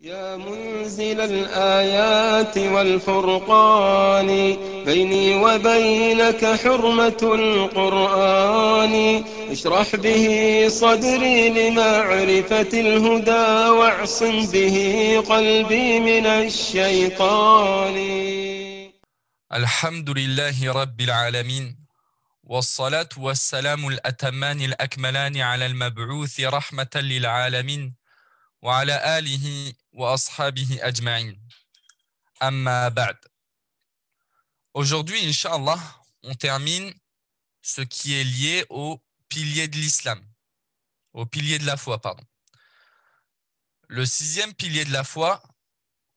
يا منزل الآيات والفرقان بيني وبينك حرمة القرآن اشرح به صدري لمعرفة الهدى واعصم به قلبي من الشيطان. الحمد لله رب العالمين والصلاة والسلام الأتمان الأكملان على المبعوث رحمة للعالمين وعلى آله وأصحابه أجمعين. Amma ba'd. Aujourd'hui, Inch'Allah, on termine ce qui est lié aux piliers de l'islam, aux piliers de la foi, pardon. Le 6e pilier de la foi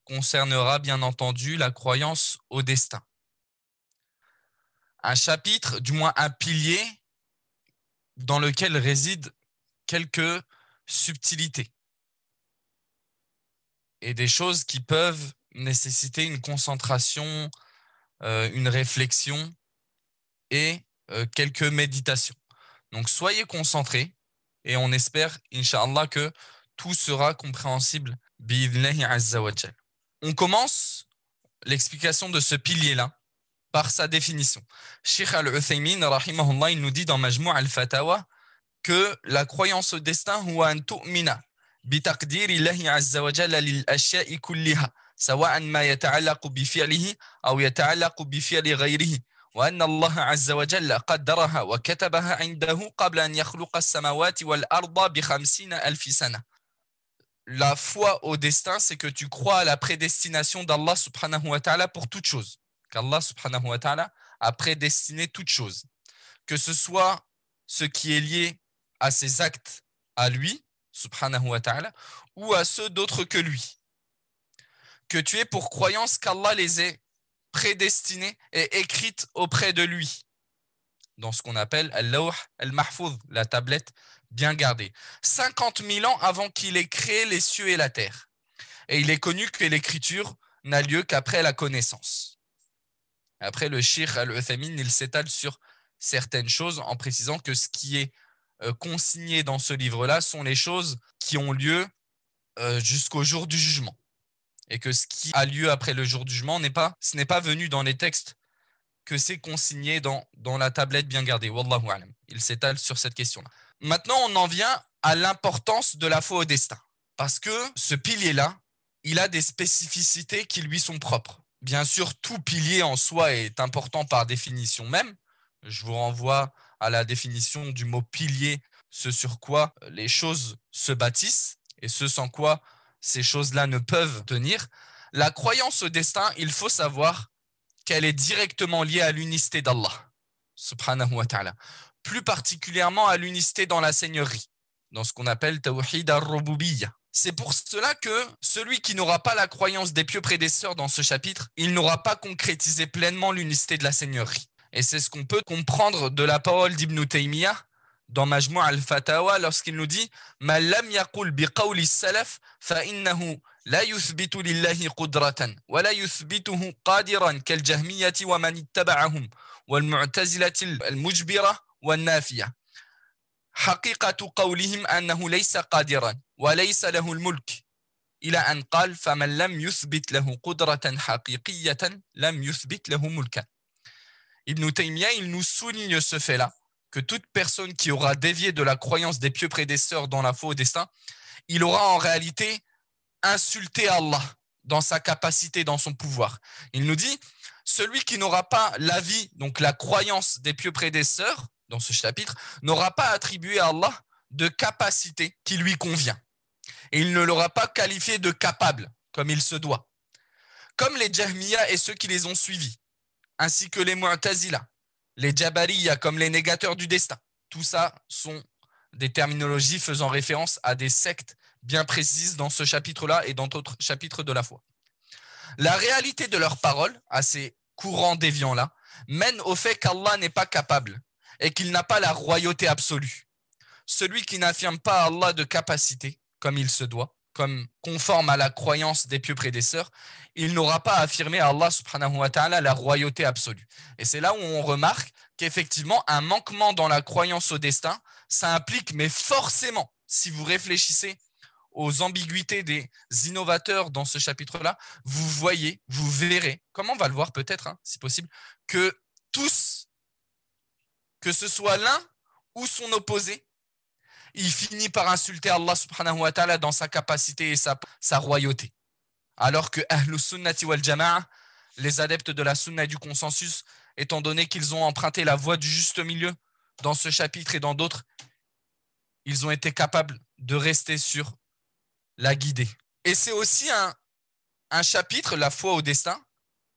concernera bien entendu la croyance au destin. Un chapitre, du moins un pilier, dans lequel résident quelques subtilités et des choses qui peuvent nécessiter une concentration, une réflexion et quelques méditations. Donc soyez concentrés et on espère, Inch'Allah, que tout sera compréhensible bi'idhnillahi azza wa jal. On commence l'explication de ce pilier-là par sa définition. Cheikh Al-Uthaymin, rahimahullah, il nous dit dans Majmou' al-Fatawa que la croyance au destin huwa an tu'mina بتقدير الله عز وجل للأشياء كلها سواء ما يتعلق بفعله أو يتعلق بفعل غيره وأن الله عز وجل قدرها وكتبها عنده قبل أن يخلق السماوات والأرض ب50 ألف سنة. La foi au destin, c'est que tu crois à la prédestination d'Allah subhanahu wa ta'ala pour toute chose. Qu'Allah subhanahu wa ta'ala a prédestiné toute chose. Que ce soit ce qui est lié à ses actes à lui, subhanahu wa ta'ala, ou à ceux d'autres que lui. Que tu aies pour croyance qu'Allah les ait prédestinées et écrites auprès de lui, dans ce qu'on appelle al-lawh al-mahfouz, la tablette bien gardée. 50 000 ans avant qu'il ait créé les cieux et la terre. Et il est connu que l'écriture n'a lieu qu'après la connaissance. Après, le Cheikh Al-Uthaymin, il s'étale sur certaines choses en précisant que ce qui est consignées dans ce livre-là sont les choses qui ont lieu jusqu'au jour du jugement. Et que ce qui a lieu après le jour du jugement, ce n'est pas venu dans les textes, que c'est consigné dans la tablette bien gardée. Wallahu a'lam. Il s'étale sur cette question-là. Maintenant, on en vient à l'importance de la foi au destin. Parce que ce pilier-là, il a des spécificités qui lui sont propres. Bien sûr, tout pilier en soi est important par définition même. Je vous renvoie à la définition du mot pilier, ce sur quoi les choses se bâtissent et ce sans quoi ces choses-là ne peuvent tenir. La croyance au destin, il faut savoir qu'elle est directement liée à l'unicité d'Allah, subhanahu wa ta'ala, plus particulièrement à l'unicité dans la seigneurie, dans ce qu'on appelle tawhid ar-rububiyya. C'est pour cela que celui qui n'aura pas la croyance des pieux prédécesseurs dans ce chapitre, il n'aura pas concrétisé pleinement l'unicité de la seigneurie. Et c'est ce qu'on peut comprendre de la parole d'Ibn Taymiyyah dans Majmou' al-Fatawa lorsqu'il nous dit « Ma lam yaqul biqawli salaf fa innahu la yuthbitu lillahi qudratan wa la yuthbituhu qadiran kal jahmiyati wa man ittaba'ahum wal mu'tazilati al-mujbira wa nafiya. Haqiqatu qawlihim annahu laysa qadiran wa laysa lahu al-mulk. إلى أن قال فمن لم يثبت له قدرة حقيقية لم يثبت له ملكا. Ibn Taymiyyah, il nous souligne ce fait-là, que toute personne qui aura dévié de la croyance des pieux prédécesseurs dans la foi au destin, il aura en réalité insulté Allah dans sa capacité, dans son pouvoir. Il nous dit, celui qui n'aura pas l'avis, donc la croyance des pieux prédécesseurs, dans ce chapitre, n'aura pas attribué à Allah de capacité qui lui convient. Et il ne l'aura pas qualifié de capable, comme il se doit. Comme les Jahmiya et ceux qui les ont suivis, ainsi que les Mu'tazila, les Jabariya comme les négateurs du destin. Tout ça sont des terminologies faisant référence à des sectes bien précises dans ce chapitre-là et dans d'autres chapitres de la foi. La réalité de leurs paroles, à ces courants déviants-là, mène au fait qu'Allah n'est pas capable et qu'il n'a pas la royauté absolue. Celui qui n'affirme pas à Allah de capacité, comme il se doit, comme conforme à la croyance des pieux prédécesseurs, il n'aura pas affirmé à Allah subhanahu wa ta'ala la royauté absolue. Et c'est là où on remarque qu'effectivement, un manquement dans la croyance au destin, ça implique, mais forcément, si vous réfléchissez aux ambiguïtés des innovateurs dans ce chapitre-là, vous verrez, comme on va le voir peut-être, si possible, que tous, que ce soit l'un ou son opposé, il finit par insulter Allah subhanahu wa ta'ala dans sa capacité et sa royauté. Alors que Ahlus Sunnati wal Jama'a, les adeptes de la sunna et du consensus, étant donné qu'ils ont emprunté la voie du juste milieu dans ce chapitre et dans d'autres, ils ont été capables de rester sur la guidée. Et c'est aussi un chapitre, la foi au destin,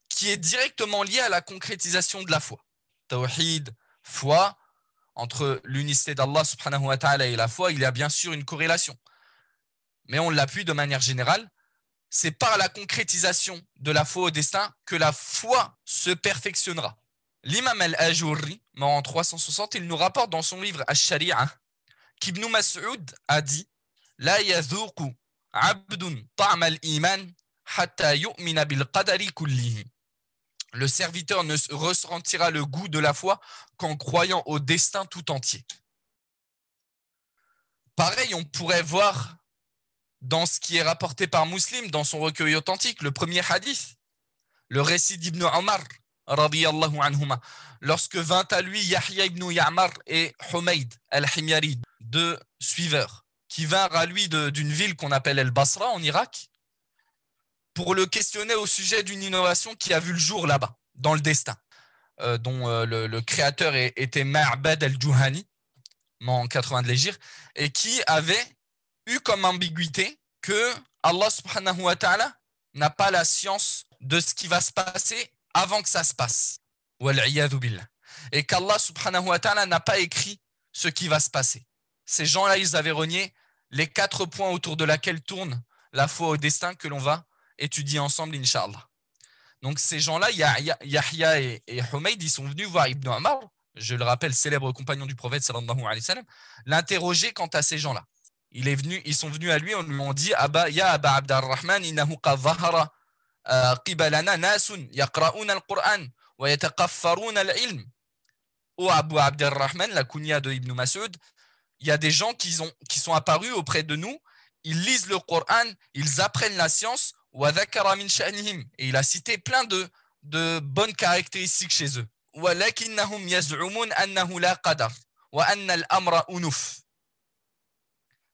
qui est directement lié à la concrétisation de la foi. Tawhid, foi, entre l'unicité d'Allah subhanahu wa ta'ala et la foi, il y a bien sûr une corrélation. Mais on l'appuie de manière générale. C'est par la concrétisation de la foi au destin que la foi se perfectionnera. L'imam al-Ajurri, mort en 360, il nous rapporte dans son livre Ash-Shari'a qu'Ibn Mas'ud a dit « La yadhuqu abdun ta'am al-iman hatta yu'mina bil qadari kullihi » Le serviteur ne ressentira le goût de la foi qu'en croyant au destin tout entier. Pareil, on pourrait voir dans ce qui est rapporté par Muslim, dans son recueil authentique, le premier hadith, le récit d'Ibn Omar, radiyallahu anhuma, lorsque vint à lui Yahya ibn Ya'mar et Humayd al-Himyari, deux suiveurs, qui vinrent à lui d'une ville qu'on appelle El-Basra en Irak, pour le questionner au sujet d'une innovation qui a vu le jour là-bas, dans le destin, dont le créateur était Ma'bad al-Juhani, en 80 de l'Hégire, et qui avait eu comme ambiguïté que Allah subhanahu wa ta'ala n'a pas la science de ce qui va se passer avant que ça se passe. Et qu'Allah subhanahu wa ta'ala n'a pas écrit ce qui va se passer. Ces gens-là, ils avaient renié les 4 points autour de laquelle tourne la foi au destin que l'on va étudier ensemble, Inch'Allah. Donc ces gens-là, Yahya et Humayd, ils sont venus voir Ibn Omar, je le rappelle, célèbre compagnon du prophète sallallahu alayhi wa sallam, l'interroger quant à ces gens-là. Ils sont venus à lui, on lui a dit Ya Aba Abdurrahman, innahu qad zahara qibalana nasun yaqra'una al-Qur'an wa yataqaffaruna al-ilm. Ô Abu Abdurrahman, la kunya de Ibn Mas'ud, il y a des gens qui sont apparus auprès de nous, ils lisent le Coran, ils apprennent la science, wa dhakara min sha'nihim, et il a cité plein de bonnes caractéristiques chez eux. Walakinnahum yaz'umun annahu la qadar wa anna al-amra unuf.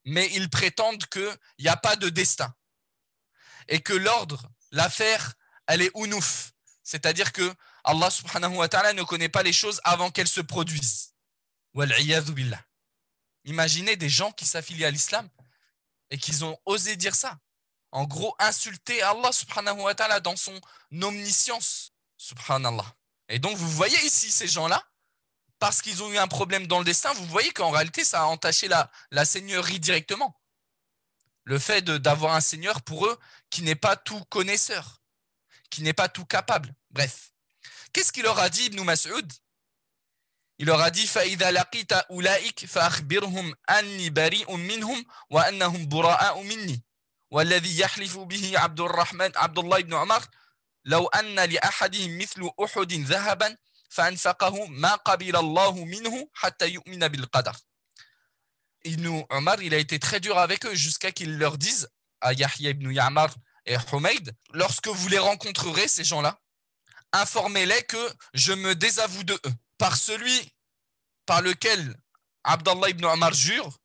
Mais ils prétendent qu'il n'y a pas de destin et que l'ordre, l'affaire, elle est unuf, c'est-à-dire que Allah subhanahu wa ta'ala ne connaît pas les choses avant qu'elles se produisent. Wal'iyadhu billah. Imaginez des gens qui s'affilient à l'islam et qui ont osé dire ça. En gros, insulter Allah subhanahu wa ta'ala dans son omniscience. Subhanallah. Et donc, vous voyez ici ces gens-là, parce qu'ils ont eu un problème dans le destin, vous voyez qu'en réalité, ça a entaché la seigneurie directement. Le fait d'avoir un seigneur pour eux qui n'est pas tout connaisseur, qui n'est pas tout capable. Bref. Qu'est-ce qu'il leur a dit, Ibn Mas'ud? Il leur a dit فَإِذَا لَقِيتَ أُولَئِكَ فَأَخْبِرْهُمْ أَنِّي بَرِيءٌ مِّنْهُمْ وَأَنَّهُمْ بُرَاءُ مِنِّي وَالَّذِي يَحْلِفُ بِهِ عبد الله بن عمر لو أن لأحدهم مثل أحد ذهبا فأنفقه ما قبل الله منه حتى يؤمن بالقدر. Ibn Omar, il a été très dur avec eux jusqu'à qu'il leur dise à Yahya ibn Ya'mar et Humayd, lorsque vous les rencontrerez, ces gens-là, informez-les que je me désavoue de eux. Par celui par lequel Abdallah ibn Omar jure,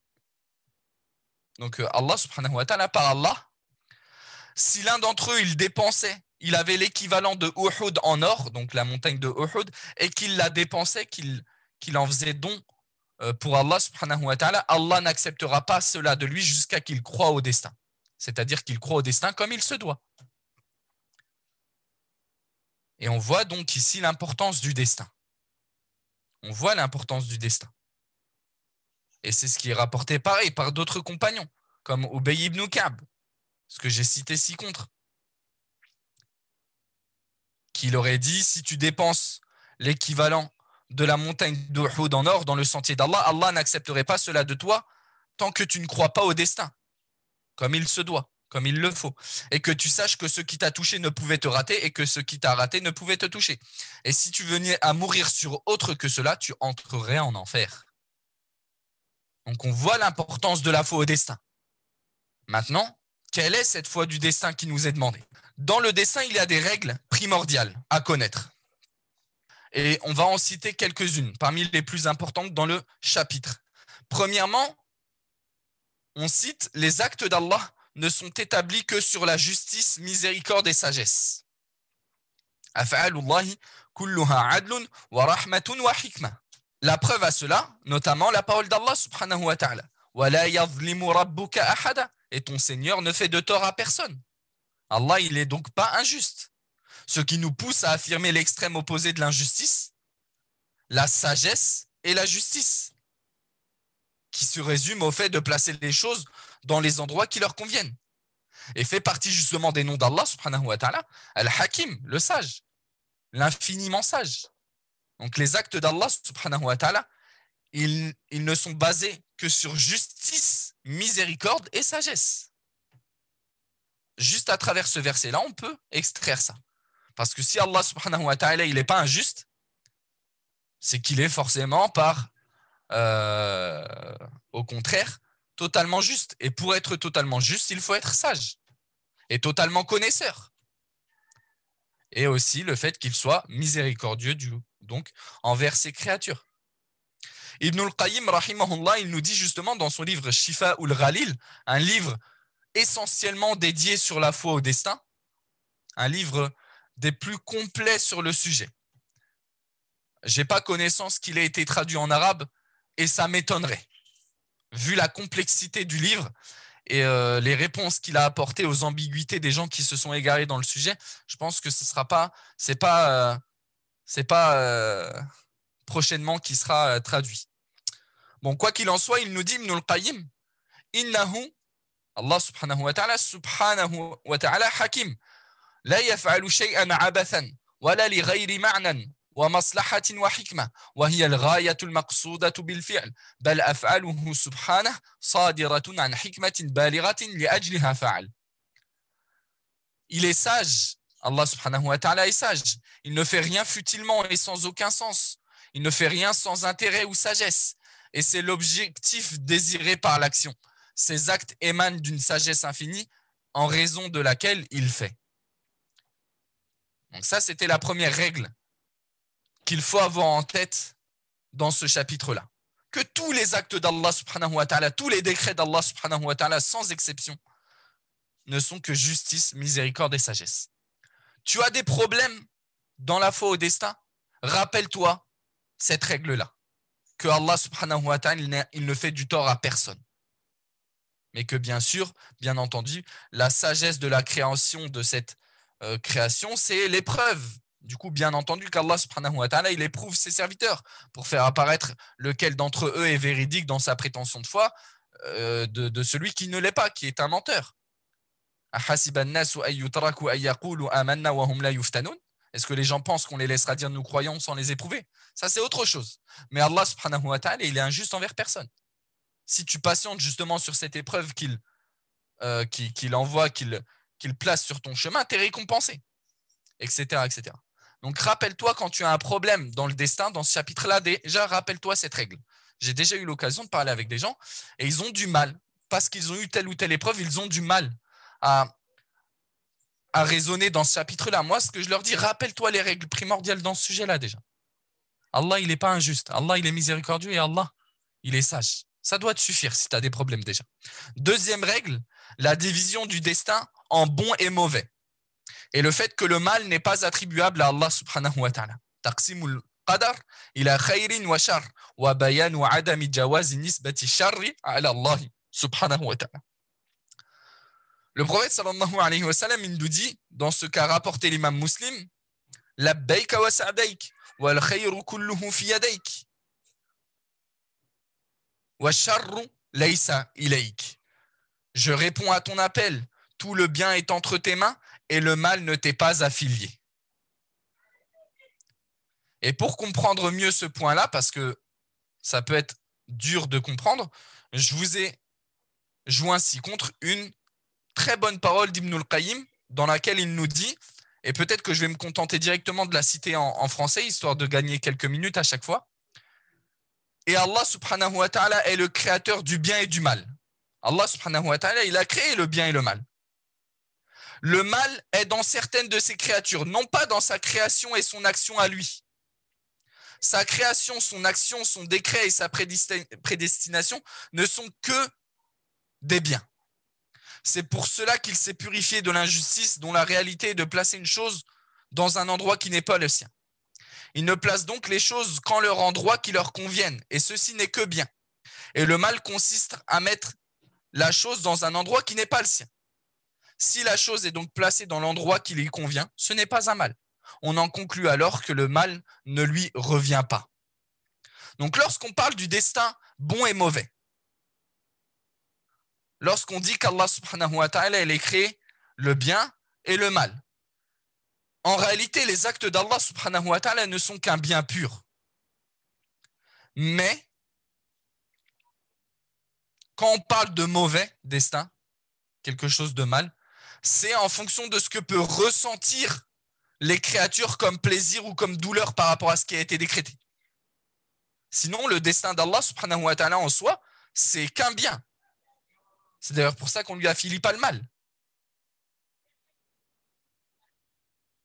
donc Allah subhanahu wa ta'ala, par Allah, si l'un d'entre eux il dépensait, il avait l'équivalent de Uhud en or, donc la montagne de Uhud, et qu'il la dépensait, qu'il en faisait don pour Allah subhanahu wa ta'ala, Allah n'acceptera pas cela de lui jusqu'à qu'il croie au destin. C'est-à-dire qu'il croit au destin comme il se doit. Et on voit donc ici l'importance du destin. On voit l'importance du destin. Et c'est ce qui est rapporté pareil par d'autres compagnons, comme Ubay ibn Ka'b, ce que j'ai cité ci-contre, qu'il aurait dit, si tu dépenses l'équivalent de la montagne d'Uhud en or dans le sentier d'Allah, Allah n'accepterait pas cela de toi tant que tu ne crois pas au destin, comme il se doit, comme il le faut, et que tu saches que ce qui t'a touché ne pouvait te rater et que ce qui t'a raté ne pouvait te toucher. Et si tu venais à mourir sur autre que cela, tu entrerais en enfer. Donc on voit l'importance de la foi au destin. Maintenant, quelle est cette foi du destin qui nous est demandée? Dans le destin, il y a des règles primordiales à connaître. Et on va en citer quelques-unes, parmi les plus importantes dans le chapitre. Premièrement, on cite les actes d'Allah ne sont établis que sur la justice, miséricorde et sagesse. Af'alullahi kulluha adlun wa rahmatun wa hikma. La preuve à cela, notamment la parole d'Allah subhanahu wa ta'ala. Wa la yadhlimu rabbuka ahada. Et ton Seigneur ne fait de tort à personne. Allah, il n'est donc pas injuste. Ce qui nous pousse à affirmer l'extrême opposé de l'injustice, la sagesse et la justice, qui se résume au fait de placer les choses dans les endroits qui leur conviennent. Et fait partie justement des noms d'Allah subhanahu wa ta'ala, Al-Hakim, le sage, l'infiniment sage. Donc les actes d'Allah subhanahu wa ta'ala, ils ne sont basés que sur justice, miséricorde et sagesse. Juste à travers ce verset-là, on peut extraire ça. Parce que si Allah subhanahu wa ta'ala, il n'est pas injuste, c'est qu'il est forcément au contraire, totalement juste. Et pour être totalement juste, il faut être sage et totalement connaisseur. Et aussi le fait qu'il soit miséricordieux donc envers ses créatures. Ibn al-Qayyim, rahimahullah, il nous dit justement dans son livre Shifa ul-Ghalil, un livre essentiellement dédié sur la foi au destin, un livre des plus complets sur le sujet. Je n'ai pas connaissance qu'il ait été traduit en arabe et ça m'étonnerait. Vu la complexité du livre et les réponses qu'il a apportées aux ambiguïtés des gens qui se sont égarés dans le sujet, je pense que c'est pas prochainement qui sera traduit. Bon, quoi qu'il en soit, il nous dit Ibn al-Qayyim, innahu, Allah subhanahu wa ta'ala hakim, la yaf'alu shay'an abathan, wala li ghayri ma'nan, ومصلحة وحكمة وهي الغاية المقصودة بالفعل بل أفعاله سبحانه صادرة عن حكمة بالغة لأجلها فعل. Il est sage, Allah subhanahu wa ta'ala est sage. Il ne fait rien futilement et sans aucun sens. Il ne fait rien sans intérêt ou sagesse. Et c'est l'objectif désiré par l'action. Ces actes émanent d'une sagesse infinie en raison de laquelle il fait. Donc ça, c'était la première règle qu'il faut avoir en tête dans ce chapitre-là. Que tous les actes d'Allah subhanahu wa ta'ala, tous les décrets d'Allah subhanahu wa ta'ala, sans exception, ne sont que justice, miséricorde et sagesse. Tu as des problèmes dans la foi au destin, rappelle-toi cette règle-là. Que Allah subhanahu wa ta'ala, il ne fait du tort à personne. Mais que bien sûr, bien entendu, la sagesse de la création de cette création, c'est l'épreuve. Du coup, bien entendu qu'Allah subhanahu wa ta'ala, il éprouve ses serviteurs pour faire apparaître lequel d'entre eux est véridique dans sa prétention de foi de celui qui ne l'est pas, qui est un menteur. Est-ce que les gens pensent qu'on les laissera dire nous croyons sans les éprouver? Ça, c'est autre chose. Mais Allah subhanahu wa ta'ala, il est injuste envers personne. Si tu patientes justement sur cette épreuve qu'il envoie, qu'il place sur ton chemin, tu es récompensé, etc., etc. Donc, rappelle-toi quand tu as un problème dans le destin, dans ce chapitre-là, déjà, rappelle-toi cette règle. J'ai déjà eu l'occasion de parler avec des gens et ils ont du mal, parce qu'ils ont eu telle ou telle épreuve, ils ont du mal à raisonner dans ce chapitre-là. Moi, ce que je leur dis, rappelle-toi les règles primordiales dans ce sujet-là déjà. Allah, il n'est pas injuste. Allah, il est miséricordieux et Allah, il est sage. Ça doit te suffire si tu as des problèmes déjà. Deuxième règle, la division du destin en bon et mauvais. Et le fait que le mal n'est pas attribuable à Allah subhanahu wa ta'ala. Taqsimul qadar ila khayrin wa shar wa bayan wa adami jawazi nisbati sharri ala Allah subhanahu wa ta'ala. Le prophète sallallahu alayhi wa sallam, il nous dit, dans ce qu'a rapporté l'imam Muslim, labbayka wa sa'dayk wal khayru kulluhu fi yadayk wa sharru laysa ilayk. Je réponds à ton appel, tout le bien est entre tes mains et le mal ne t'est pas affilié. Et pour comprendre mieux ce point-là, parce que ça peut être dur de comprendre, je vous ai joint ci-contre une très bonne parole d'Ibn al-Qayyim dans laquelle il nous dit, et peut-être que je vais me contenter directement de la citer en français, histoire de gagner quelques minutes à chaque fois. Et Allah subhanahu wa ta'ala est le créateur du bien et du mal. Allah subhanahu wa ta'ala, il a créé le bien et le mal. Le mal est dans certaines de ses créatures, non pas dans sa création et son action à lui. Sa création, son action, son décret et sa prédestination ne sont que des biens. C'est pour cela qu'il s'est purifié de l'injustice dont la réalité est de placer une chose dans un endroit qui n'est pas le sien. Il ne place donc les choses qu'en leur endroit qui leur conviennent, et ceci n'est que bien. Et le mal consiste à mettre la chose dans un endroit qui n'est pas le sien. Si la chose est donc placée dans l'endroit qui lui convient, ce n'est pas un mal. On en conclut alors que le mal ne lui revient pas. Donc lorsqu'on parle du destin bon et mauvais, lorsqu'on dit qu'Allah subhanahu wa ta'ala il a créé le bien et le mal, en réalité les actes d'Allah subhanahu wa ta'ala ne sont qu'un bien pur. Mais quand on parle de mauvais destin, quelque chose de mal, c'est en fonction de ce que peut ressentir les créatures comme plaisir ou comme douleur par rapport à ce qui a été décrété. Sinon, le destin d'Allah subhanahu wa ta'ala en soi, c'est qu'un bien. C'est d'ailleurs pour ça qu'on lui affilie pas le mal.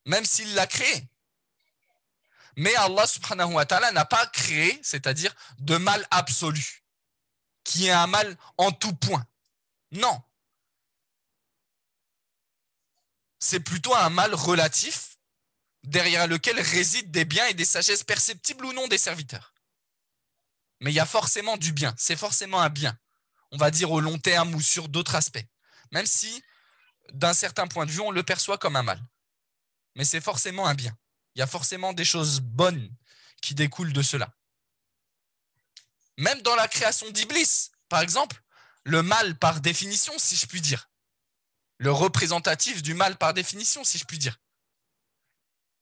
Même s'il l'a créé. Mais Allah subhanahu wa ta'ala n'a pas créé, c'est-à-dire de mal absolu, qui est un mal en tout point. Non. C'est plutôt un mal relatif, derrière lequel résident des biens et des sagesses perceptibles ou non des serviteurs. Mais il y a forcément du bien, c'est forcément un bien, on va dire au long terme ou sur d'autres aspects, même si d'un certain point de vue on le perçoit comme un mal. Mais c'est forcément un bien, il y a forcément des choses bonnes qui découlent de cela. Même dans la création d'Iblis, par exemple, le mal par définition, si je puis dire, le représentatif du mal par définition, si je puis dire,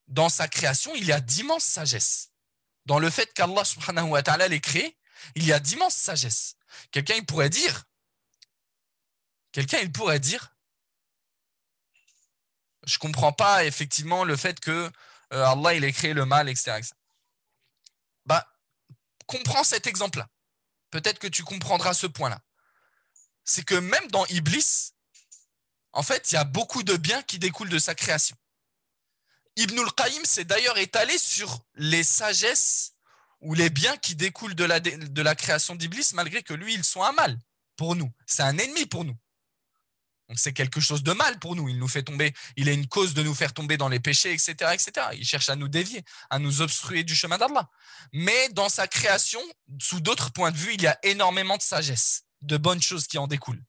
dans sa création, il y a d'immenses sagesses. Dans le fait qu'Allah subhanahu wa ta'ala l'ait créé, il y a d'immenses sagesses. Quelqu'un il pourrait dire, je comprends pas effectivement le fait que Allah il ait créé le mal, etc. Bah, comprends cet exemple-là. Peut-être que tu comprendras ce point-là. C'est que même dans Iblis, en fait, il y a beaucoup de biens qui découlent de sa création. Ibn al-Qayyim s'est d'ailleurs étalé sur les sagesses ou les biens qui découlent de la création d'Iblis, malgré que lui, ils sont un mal pour nous. C'est un ennemi pour nous. Donc c'est quelque chose de mal pour nous. Il nous fait tomber, il est une cause de nous faire tomber dans les péchés, etc., etc. Il cherche à nous dévier, à nous obstruer du chemin d'Allah. Mais dans sa création, sous d'autres points de vue, il y a énormément de sagesse, de bonnes choses qui en découlent.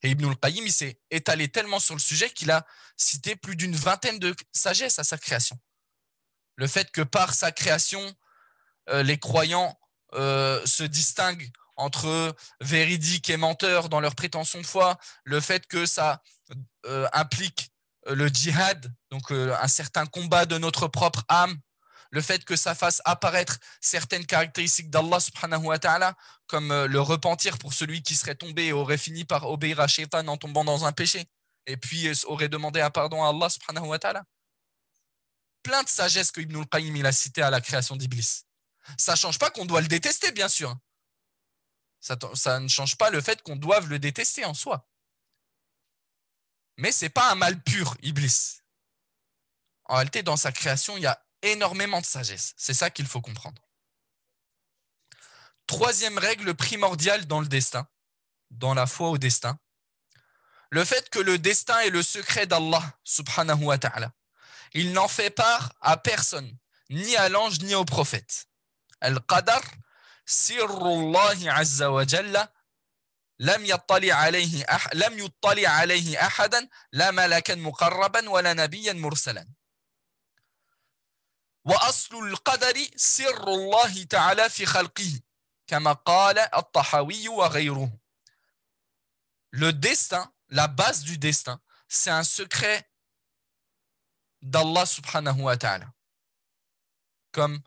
Et Ibn al-Qayyim, il s'est étalé tellement sur le sujet qu'il a cité plus d'une vingtaine de sagesses à sa création. Le fait que par sa création, les croyants se distinguent entre véridiques et menteurs dans leur prétention de foi, le fait que ça implique le djihad, donc un certain combat de notre propre âme, le fait que ça fasse apparaître certaines caractéristiques d'Allah subhanahu wa ta'ala, comme le repentir pour celui qui serait tombé et aurait fini par obéir à Shaitan en tombant dans un péché, et puis aurait demandé un pardon à Allah subhanahu wa ta'ala. Plein de sagesse que Ibn al-Qayyim il a cité à la création d'Iblis. Ça ne change pas qu'on doit le détester, bien sûr. Ça ne change pas le fait qu'on doive le détester en soi. Mais ce n'est pas un mal pur, Iblis. En réalité, dans sa création, il y a énormément de sagesse. C'est ça qu'il faut comprendre. Troisième règle primordiale dans le destin, dans la foi au destin, le fait que le destin est le secret d'Allah subhanahu wa ta'ala. Il n'en fait part à personne, ni à l'ange, ni au prophète. Al-Qadar, sirrullahi azza wa jalla, lam yuttali alayhi ahadan, la malakan muqarraban, wa la nabiyyan mursalan. وأصل القدر سر الله تعالى في خلقه كما قال الطحاوي وغيره. Le destin, la base du destin, c'est un secret d'Allah subhanahu wa ta'ala, comme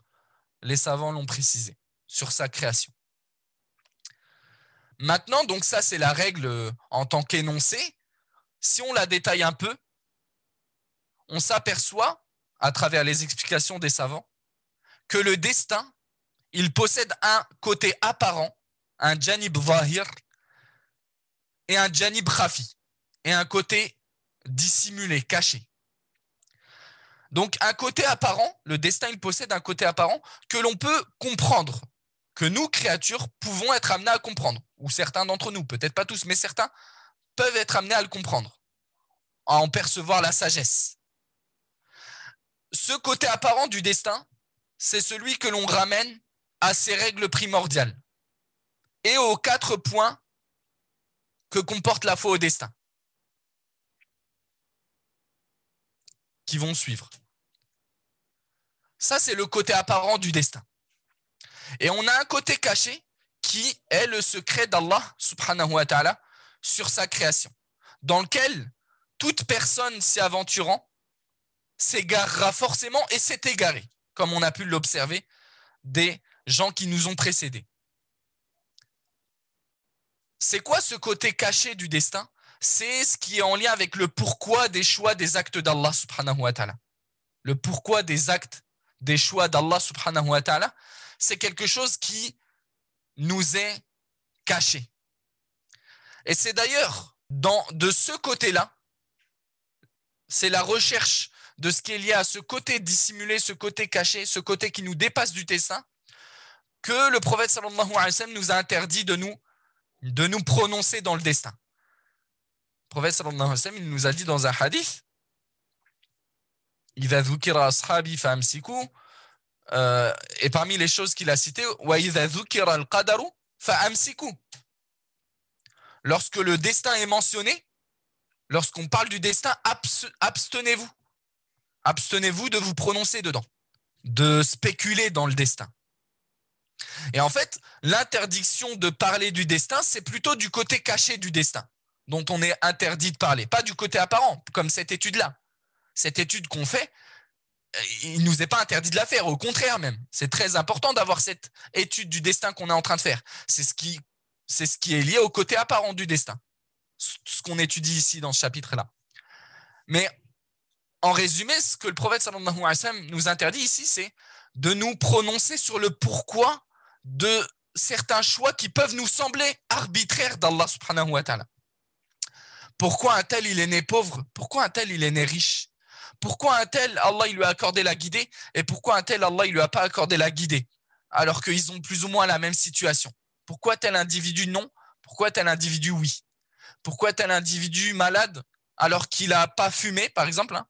les savants l'ont précisé sur sa création. Maintenant, donc ça c'est la règle en tant qu'énoncé. Si on la détaille un peu, on s'aperçoit à travers les explications des savants, que le destin, il possède un côté apparent, un janib zahir, et un janib khafi, et un côté dissimulé, caché. Donc un côté apparent, le destin il possède un côté apparent que l'on peut comprendre, que nous, créatures, pouvons être amenés à comprendre, ou certains d'entre nous, peut-être pas tous, mais certains peuvent être amenés à le comprendre, à en percevoir la sagesse. Ce côté apparent du destin, c'est celui que l'on ramène à ses règles primordiales et aux 4 points que comporte la foi au destin, qui vont suivre. Ça, c'est le côté apparent du destin. Et on a un côté caché qui est le secret d'Allah subhanahu wa ta'ala sur sa création, dans lequel toute personne s'y aventurant s'égarera forcément et s'est égaré, comme on a pu l'observer des gens qui nous ont précédés. C'est quoi ce côté caché du destin? C'est ce qui est en lien avec le pourquoi des choix des actes d'Allah subhanahu wa ta'ala. Le pourquoi des actes, des choix d'Allah subhanahu wa ta'ala, c'est quelque chose qui nous est caché. Et c'est d'ailleurs de ce côté-là, c'est la recherche de ce qui est lié à ce côté dissimulé, ce côté caché, ce côté qui nous dépasse du destin, que le prophète sallallahu alayhi wa sallam nous a interdit de nous prononcer dans le destin. Le prophète sallallahu alayhi wa sallam, il nous a dit dans un hadith, إِذَا ذُكِرَ أَصْحَابِي فَأَمْسِكُوا, et parmi les choses qu'il a citées, وَإِذَا ذُكِرَ الْقَدَرُ فَأَمْسِكُوا. Lorsque le destin est mentionné, lorsqu'on parle du destin, abstenez-vous. Abstenez-vous de vous prononcer dedans, de spéculer dans le destin. Et en fait, l'interdiction de parler du destin, c'est plutôt du côté caché du destin, dont on est interdit de parler, pas du côté apparent, comme cette étude-là. Cette étude qu'on fait, il ne nous est pas interdit de la faire, au contraire même. C'est très important d'avoir cette étude du destin qu'on est en train de faire. C'est ce qui est lié au côté apparent du destin, ce qu'on étudie ici dans ce chapitre-là. Mais en résumé, ce que le prophète sallallahu alayhi wa sallam nous interdit ici, c'est de nous prononcer sur le pourquoi de certains choix qui peuvent nous sembler arbitraires d'Allah subhanahu wa ta'ala. Pourquoi un tel il est né pauvre? Pourquoi un tel il est né riche? Pourquoi un tel Allah il lui a accordé la guidée et pourquoi un tel Allah il lui a pas accordé la guidée alors qu'ils ont plus ou moins la même situation? Pourquoi tel individu non? Pourquoi tel individu oui? Pourquoi tel individu malade alors qu'il n'a pas fumé par exemple, hein?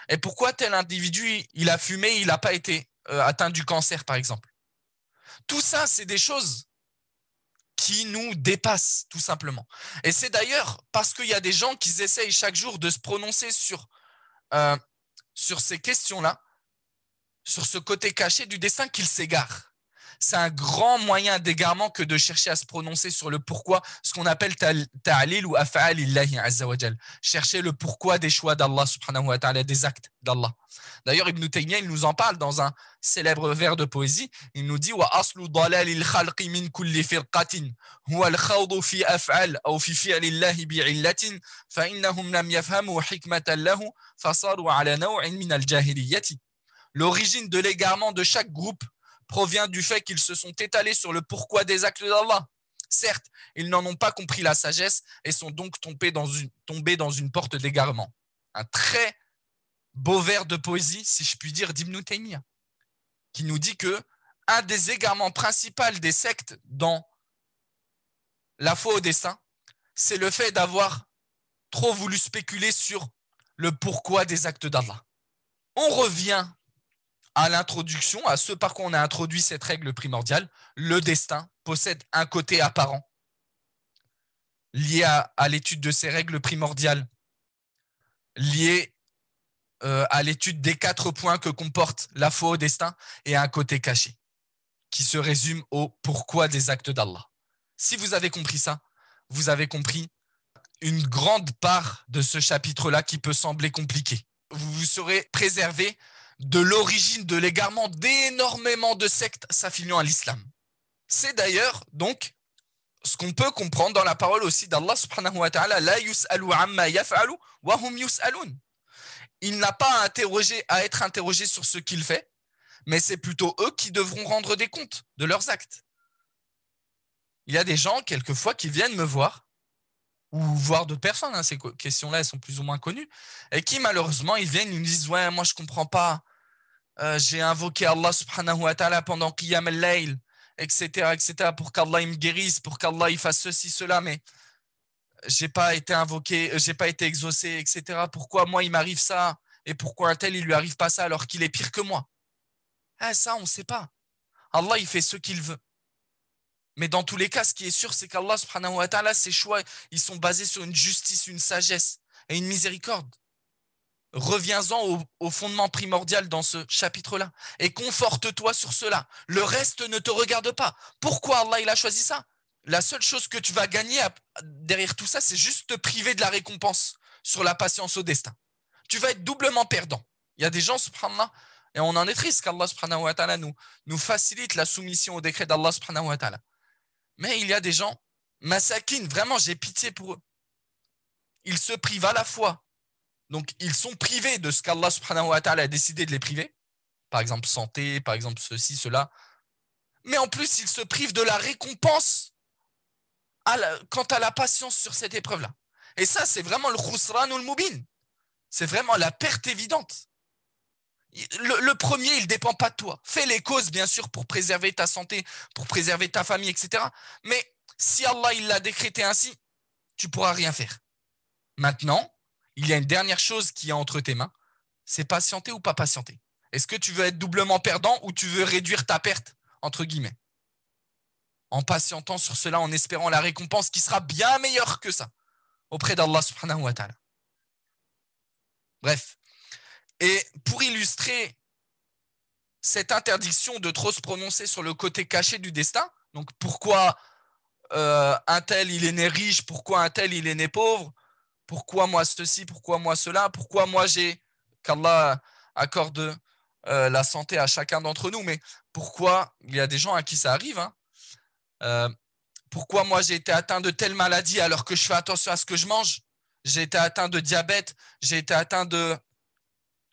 Et pourquoi tel individu il a fumé et il n'a pas été atteint du cancer par exemple? Tout ça c'est des choses qui nous dépassent tout simplement. Et c'est d'ailleurs parce qu'il y a des gens qui essayent chaque jour de se prononcer sur ces questions-là, sur ce côté caché du destin qu'ils s'égarent. C'est un grand moyen d'égarement que de chercher à se prononcer sur le pourquoi, ce qu'on appelle ta'lil ou af'alillahi azza wa jal. Chercher le pourquoi des choix d'Allah subhanahu wa ta'ala, des actes d'Allah. D'ailleurs, Ibn Taymiyyah, il nous en parle dans un célèbre vers de poésie. Il nous dit wa aslu dalalil khalqi min kulli firqatin huwa al-khawdu fi af'al aw fi fi'lillahi bi'illatin fa innahum lam yafhamu hikmatan lahu fasaru ala naw'in min al-jahiliyyati. L'origine de l'égarement de chaque groupe provient du fait qu'ils se sont étalés sur le pourquoi des actes d'Allah. Certes, ils n'en ont pas compris la sagesse et sont donc tombés dans une porte d'égarement. Un très beau vers de poésie, si je puis dire, d'Ibn Taymiyyah, qui nous dit que un des égarements principaux des sectes dans la foi au destin, c'est le fait d'avoir trop voulu spéculer sur le pourquoi des actes d'Allah. On revient à l'introduction, à ce par quoi on a introduit cette règle primordiale. Le destin possède un côté apparent lié à l'étude de ces règles primordiales, lié à l'étude des 4 points que comporte la foi au destin, et un côté caché qui se résume au pourquoi des actes d'Allah. Si vous avez compris ça, vous avez compris une grande part de ce chapitre-là qui peut sembler compliqué. Vous vous serez préservé de l'origine de l'égarement d'énormément de sectes s'affiliant à l'islam. C'est d'ailleurs donc ce qu'on peut comprendre dans la parole aussi d'Allah subhanahu wa ta'ala, la yus'alu amma yaf'alu wa hum yus'alun. Il n'a pas à être interrogé sur ce qu'il fait, mais c'est plutôt eux qui devront rendre des comptes de leurs actes. Il y a des gens quelquefois qui viennent me voir ou voire d'autres personnes, hein, ces questions-là, elles sont plus ou moins connues, et qui malheureusement, ils viennent, ils nous disent, ouais, moi je comprends pas, j'ai invoqué Allah subhanahu wa ta'ala pendant Qiyam al-Layl, etc., pour qu'Allah il me guérisse, pour qu'Allah il fasse ceci, cela, mais j'ai pas été invoqué, j'ai pas été exaucé, etc. Pourquoi moi il m'arrive ça, et pourquoi un tel il lui arrive pas ça alors qu'il est pire que moi? Ah, ça, on sait pas. Allah, il fait ce qu'il veut. Mais dans tous les cas, ce qui est sûr, c'est qu'Allah subhanahu wa ta'ala, ses choix, ils sont basés sur une justice, une sagesse et une miséricorde. Reviens-en au fondement primordial dans ce chapitre-là et conforte-toi sur cela. Le reste ne te regarde pas. Pourquoi Allah il a choisi ça? La seule chose que tu vas gagner derrière tout ça, c'est juste te priver de la récompense sur la patience au destin. Tu vas être doublement perdant. Il y a des gens, subhanallah, et on en est triste qu'Allah subhanahu wa ta'ala nous facilite la soumission au décret d'Allah subhanahu wa ta'ala. Mais il y a des gens, masakin, vraiment j'ai pitié pour eux. Ils se privent à la fois. Donc ils sont privés de ce qu'Allah subhanahu wa ta'ala a décidé de les priver. Par exemple santé, par exemple ceci, cela. Mais en plus ils se privent de la récompense quant à la patience sur cette épreuve-là. Et ça c'est vraiment le khusranul mubin. C'est vraiment la perte évidente. Le premier, il ne dépend pas de toi. Fais les causes, bien sûr, pour préserver ta santé, pour préserver ta famille, etc. Mais si Allah il l'a décrété ainsi, tu ne pourras rien faire. Maintenant, il y a une dernière chose qui est entre tes mains, c'est patienter ou pas patienter. Est-ce que tu veux être doublement perdant ou tu veux réduire ta perte, entre guillemets, en patientant sur cela, en espérant la récompense qui sera bien meilleure que ça, auprès d'Allah subhanahu wa ta'ala. Bref. Et pour illustrer cette interdiction de trop se prononcer sur le côté caché du destin, donc pourquoi un tel il est né riche, pourquoi un tel il est né pauvre, pourquoi moi ceci, pourquoi moi cela, pourquoi moi qu'Allah accorde la santé à chacun d'entre nous, mais pourquoi il y a des gens à qui ça arrive, hein, pourquoi moi j'ai été atteint de telle maladie alors que je fais attention à ce que je mange, j'ai été atteint de diabète, j'ai été atteint de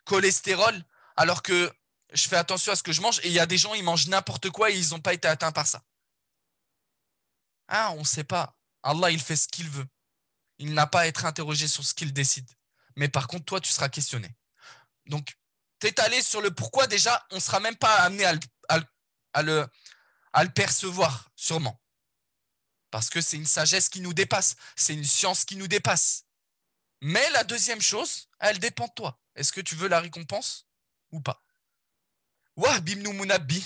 cholestérol, alors que je fais attention à ce que je mange, et il y a des gens, ils mangent n'importe quoi et ils n'ont pas été atteints par ça. Ah, on ne sait pas. Allah, il fait ce qu'il veut. Il n'a pas à être interrogé sur ce qu'il décide. Mais par contre, toi, tu seras questionné. Donc, t'étaler sur le pourquoi, déjà, on ne sera même pas amené à le percevoir, sûrement. Parce que c'est une sagesse qui nous dépasse. C'est une science qui nous dépasse. Mais la deuxième chose, elle dépend de toi. Est-ce que tu veux la récompense ou pas? Wahb ibn Munabbi,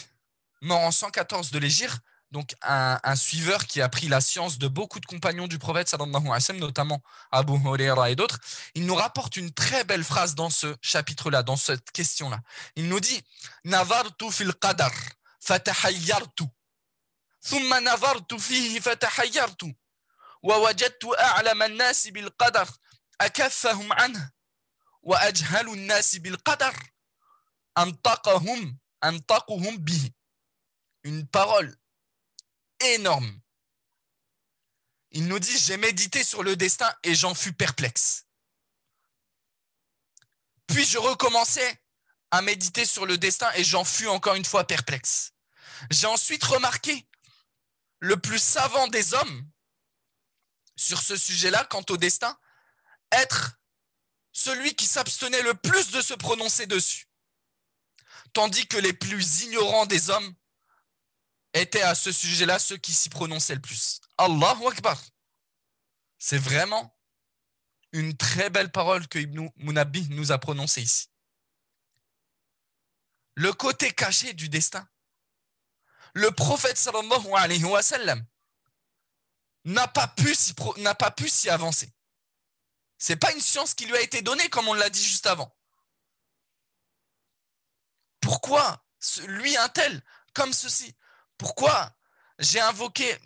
mort en 114 de l'Hégire, donc un suiveur qui a pris la science de beaucoup de compagnons du prophète sallallahu alayhi wa sallam, notamment Abu Huraira et d'autres, il nous rapporte une très belle phrase dans ce chapitre-là, dans cette question-là. Il nous dit « Navartu fil qadar, fatahayyartu, thumma navartu fihi fatahayyartu, wa wajadtu a'lama an-nasi bil qadar, akaffahum anhu, wa ajhalu an-nasi bil qadar, antaqahum bihi » Une parole énorme. Il nous dit, j'ai médité sur le destin et j'en fus perplexe. Puis je recommençais à méditer sur le destin et j'en fus encore une fois perplexe. J'ai ensuite remarqué le plus savant des hommes sur ce sujet-là, quant au destin, être celui qui s'abstenait le plus de se prononcer dessus. Tandis que les plus ignorants des hommes étaient à ce sujet-là ceux qui s'y prononçaient le plus. Allahu Akbar. C'est vraiment une très belle parole que Ibn Munabbi nous a prononcée ici. Le côté caché du destin. Le prophète sallallahu alayhi wa sallam n'a pas pu s'y avancer. Ce n'est pas une science qui lui a été donnée comme on l'a dit juste avant. Pourquoi lui un tel comme ceci? Pourquoi j'ai invoqué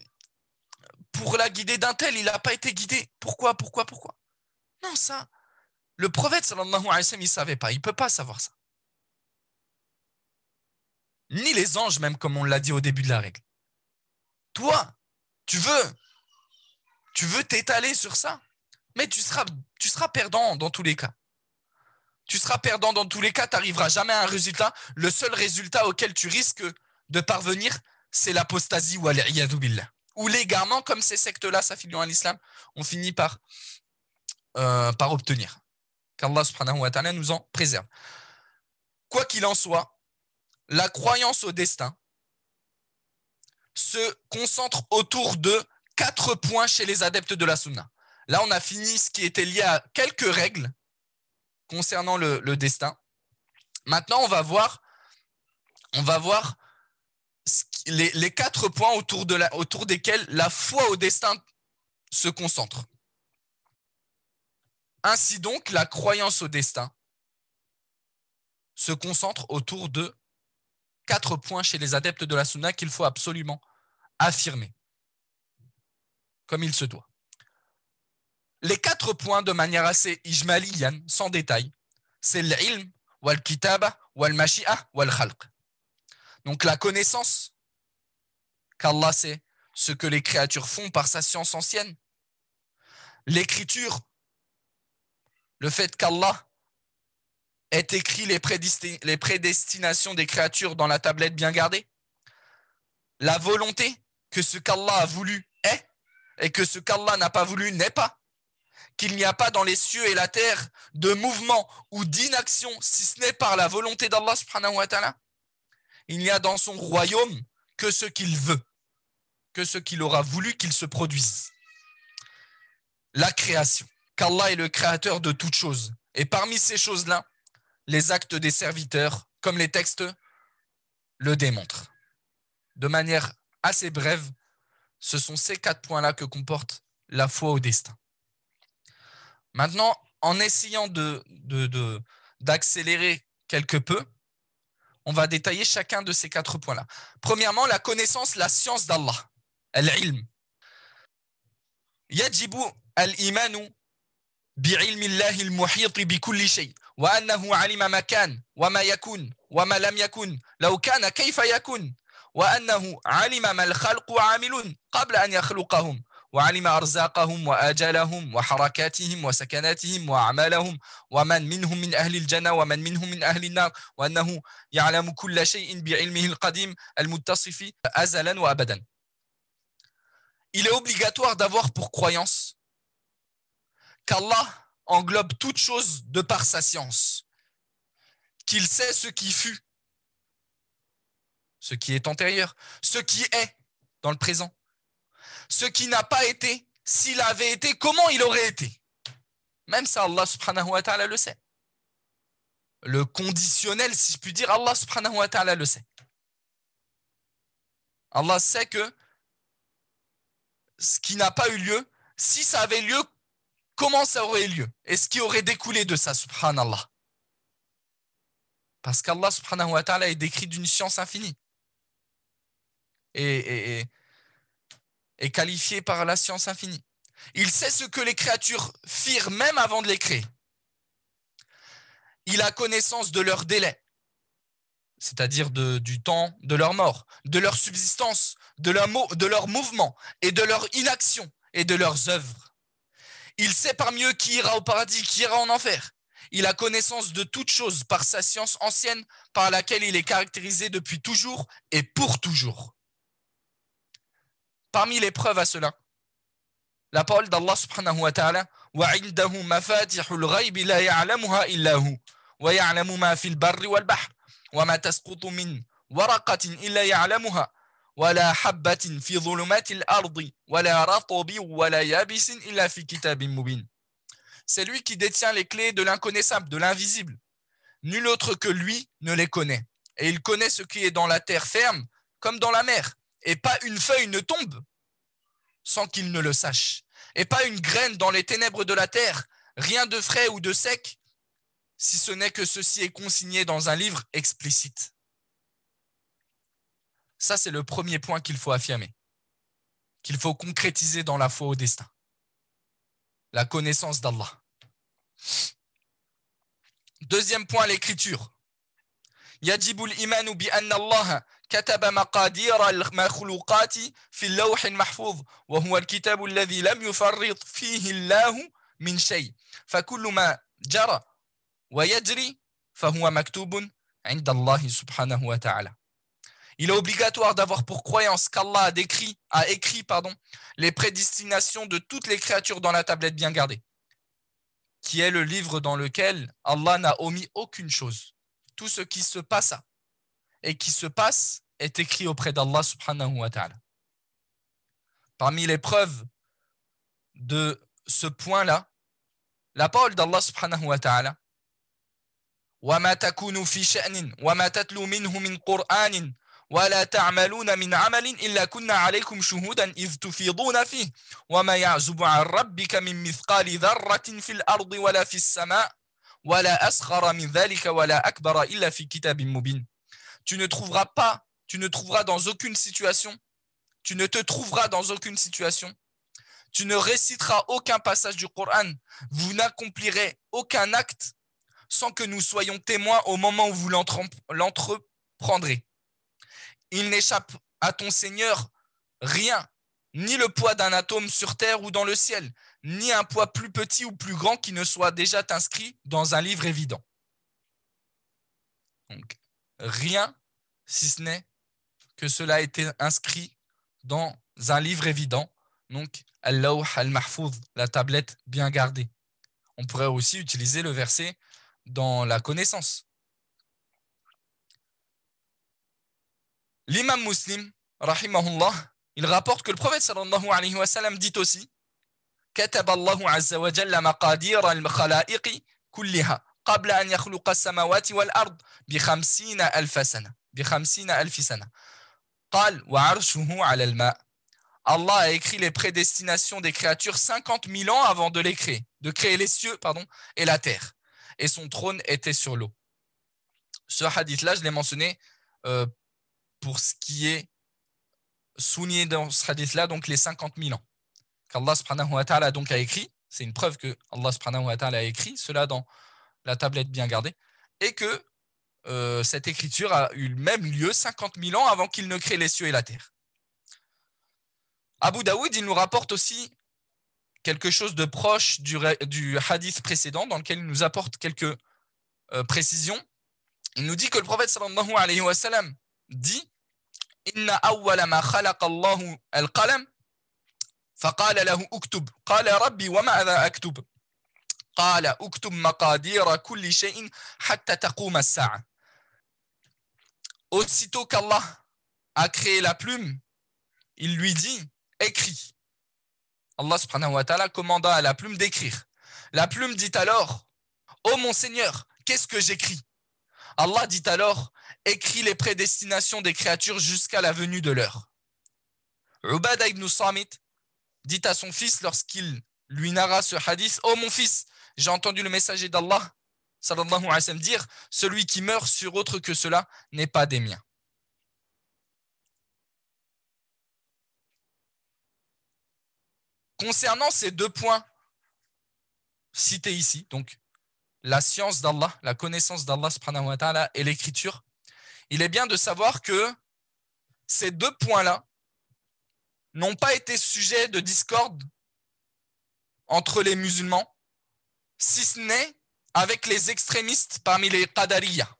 pour la guider d'un tel, il n'a pas été guidé? Pourquoi? Non, ça, le prophète sallallahu alayhi wa sallam, il ne savait pas, il ne peut pas savoir ça. Ni les anges, même comme on l'a dit au début de la règle. Toi, tu veux t'étaler sur ça, mais tu seras perdant dans tous les cas. Tu seras perdant dans tous les cas, tu n'arriveras jamais à un résultat. Le seul résultat auquel tu risques de parvenir, c'est l'apostasie ou al-iyadhu billah. ou l'égarement, comme ces sectes-là s'affiliant à l'islam, ont fini par obtenir. Qu'Allah subhanahu wa ta'ala nous en préserve. Quoi qu'il en soit, la croyance au destin se concentre autour de 4 points chez les adeptes de la sunna. Là, on a fini ce qui était lié à quelques règles concernant le destin. Maintenant, on va voir les 4 points autour desquels la foi au destin se concentre. Ainsi donc, la croyance au destin se concentre autour de 4 points chez les adeptes de la sunna qu'il faut absolument affirmer, comme il se doit. Les 4 points, de manière assez ijmaliyan, sans détail, c'est l'ilm, wal kitaba, wal mashi'a, wal khalq. Donc la connaissance qu'Allah sait ce que les créatures font par sa science ancienne, l'écriture, le fait qu'Allah ait écrit les prédestinations des créatures dans la tablette bien gardée, la volonté que ce qu'Allah a voulu est et que ce qu'Allah n'a pas voulu n'est pas, qu'il n'y a pas dans les cieux et la terre de mouvement ou d'inaction si ce n'est par la volonté d'Allah subhanahu wa ta'ala. Il n'y a dans son royaume que ce qu'il veut, que ce qu'il aura voulu qu'il se produise. La création, qu'Allah est le créateur de toutes choses. Et parmi ces choses-là, les actes des serviteurs, comme les textes le démontrent. De manière assez brève, ce sont ces 4 points-là que comporte la foi au destin. Maintenant, en essayant d'accélérer quelque peu, on va détailler chacun de ces 4 points-là. Premièrement, la connaissance, la science d'Allah, al-ilm. Yajibu al-imanu bi'ilmi Allahi al-muhit bi kulli shay, wa annahu alima ma kan, wa ma yakun, wa ma lam yakun, law kana kayfa yakun, wa annahu alima ma al-khalqu amilun qabla an yakhluqahum. وعلم أرزاقهم وآجالهم وحركاتهم وسكناتهم وأعمالهم ومن منهم من أهل الجنة ومن منهم من أهل النار وأنه يعلم كل شيء بعلمه القديم المتصف أزلا وأبدا. Il est obligatoire d'avoir pour croyance qu'Allah englobe toute chose de par sa science, qu'il sait ce qui fut, ce qui est antérieur, ce qui est dans le présent, ce qui n'a pas été, s'il avait été, comment il aurait été. Même ça, Allah subhanahu wa ta'ala le sait. Le conditionnel, si je puis dire, Allah subhanahu wa ta'ala le sait. Allah sait que ce qui n'a pas eu lieu, si ça avait lieu, comment ça aurait eu lieu et ce qui aurait découlé de ça, subhanallah. Parce qu'Allah subhanahu wa ta'ala est décrit d'une science infinie. Est qualifié par la science infinie. Il sait ce que les créatures firent même avant de les créer. Il a connaissance de leur délai, c'est-à-dire du temps de leur mort, de leur subsistance, de leur mouvement et de leur inaction et de leurs œuvres. Il sait parmi eux qui ira au paradis, qui ira en enfer. Il a connaissance de toutes choses par sa science ancienne par laquelle il est caractérisé depuis toujours et pour toujours. Parmi les preuves à cela, la parole d'Allah subhanahu wa ta'ala وَعِنْدَهُ مَفَاتِحُ الْغَيْبِ لَا يَعْلَمُهَا إِلَّا هُ وَيَعْلَمُ مَا فِي الْبَرِّ وَالْبَحْرِ وَمَا تَسْقُطُ مِنْ وَرَقَةٍ إِلَّا يَعْلَمُهَا وَلَا حَبَّةٍ فِي ظُلُمَاتِ الْأَرْضِ وَلَا رَطْبٍ وَلَا يَابِسٍ إِلَّا فِي كِتَابٍ مُبِينٍ. C'est lui qui détient les clés de l'inconnaissable, de l'invisible. Nul autre que lui ne les connaît. Et il connaît ce qui est dans la terre ferme comme dans la mer. Et pas une feuille ne tombe sans qu'il ne le sache. Et pas une graine dans les ténèbres de la terre, rien de frais ou de sec, si ce n'est que ceci est consigné dans un livre explicite. Ça, c'est le premier point qu'il faut affirmer, qu'il faut concrétiser dans la foi au destin. La connaissance d'Allah. Deuxième point, l'écriture. Yajibul imanu bi anna Allah كتب مقادير المخلوقات في اللوح المحفوظ وهو الكتاب الذي لم يفرط فيه الله من شيء فكل ما جرى ويجري فهو مكتوب عند الله سبحانه وتعالى. Il est obligatoire d'avoir pour croyance qu'Allah a écrit les prédestinations de toutes les créatures dans la tablette bien gardée, qui est le livre dans lequel Allah n'a omis aucune chose. Tout ce qui se passa et qui se passe est écrit auprès d'Allah subhanahu wa ta'ala. Parmi les preuves de ce point-là, la parole d'Allah subhanahu wa ta'ala وَمَا تَكُونُوا فِي شَأْنٍ وَمَا تَتْلُوا مِنْهُ مِنْ قُرْآنٍ وَلَا تَعْمَلُونَ مِنْ عَمَلٍ إِلَّا كُنَّا عَلَيْكُمْ شُهُودًا إِذْ تُفِيضُونَ فِيهِ وَمَا يَعْزُبُ عَنْ رَبِّكَ مِنْ مِثْقَالِ ذَرَّةٍ فِي الْأَرْضِ وَلَا فِي السَّمَاءِ وَلَا أَصْغَرَ مِنْ ذَلِكَ وَلَا أَكْبَرَ إِلَّا فِي كِتَابٍ مُبِينٍ. Tu ne te trouveras dans aucune situation, tu ne réciteras aucun passage du Coran, vous n'accomplirez aucun acte sans que nous soyons témoins au moment où vous l'entreprendrez. Il n'échappe à ton Seigneur rien, ni le poids d'un atome sur terre ou dans le ciel, ni un poids plus petit ou plus grand qui ne soit déjà inscrit dans un livre évident. Donc, rien, si ce n'est que cela a été inscrit dans un livre évident, donc Al-Lawh al-Mahfouz, la tablette bien gardée. On pourrait aussi utiliser le verset dans la connaissance. L'imam Muslim, rahimahullah, il rapporte que le prophète sallallahu alayhi wa sallam dit aussi كتب الله عز وجل مقادير الخلائق كلها قبل أن يخلق السماوات والأرض ب50 ألف سنة قال وعرشه على الماء. Allah a écrit les prédestinations des créatures 50 000 ans avant de créer les cieux et la terre. Et son trône était sur l'eau. Ce hadith-là, je l'ai mentionné pour ce qui est souligné dans ce hadith-là, donc les 50 000 ans. Qu'Allah subhanahu wa ta'ala donc a écrit, c'est une preuve que Allah subhanahu wa ta'ala a écrit cela dans la tablette bien gardée, et que cette écriture a eu même lieu 50 000 ans avant qu'il ne crée les cieux et la terre. Abu Daoud, il nous rapporte aussi quelque chose de proche du hadith précédent, dans lequel il nous apporte quelques précisions. Il nous dit que le prophète sallallahu alayhi wa sallam dit Inna awwala ma khalaqa Allahu al-qalam faqala lahu uktub qala rabbi wa ma'adha aktub qala uktub maqadira kulli shay'in hatta taquma as-sa'a. Aussitôt qu'Allah a créé la plume, il lui dit écris. Allah subhanahu wa ta'ala commanda à la plume d'écrire. La plume dit alors ô mon Seigneur, qu'est-ce que j'écris? Allah dit alors écris les prédestinations des créatures jusqu'à la venue de l'heure. Ubada ibn Samit dit à son fils lorsqu'il lui narra ce hadith ô mon fils, j'ai entendu le messager d'Allah sallallahu alayhi wa sallam dire celui qui meurt sur autre que cela n'est pas des miens. Concernant ces deux points cités ici, donc la science d'Allah, la connaissance d'Allah subhanahu wa ta'ala et l'écriture, il est bien de savoir que ces deux points-là n'ont pas été sujets de discorde entre les musulmans, si ce n'est avec les extrémistes parmi les Qadariyas,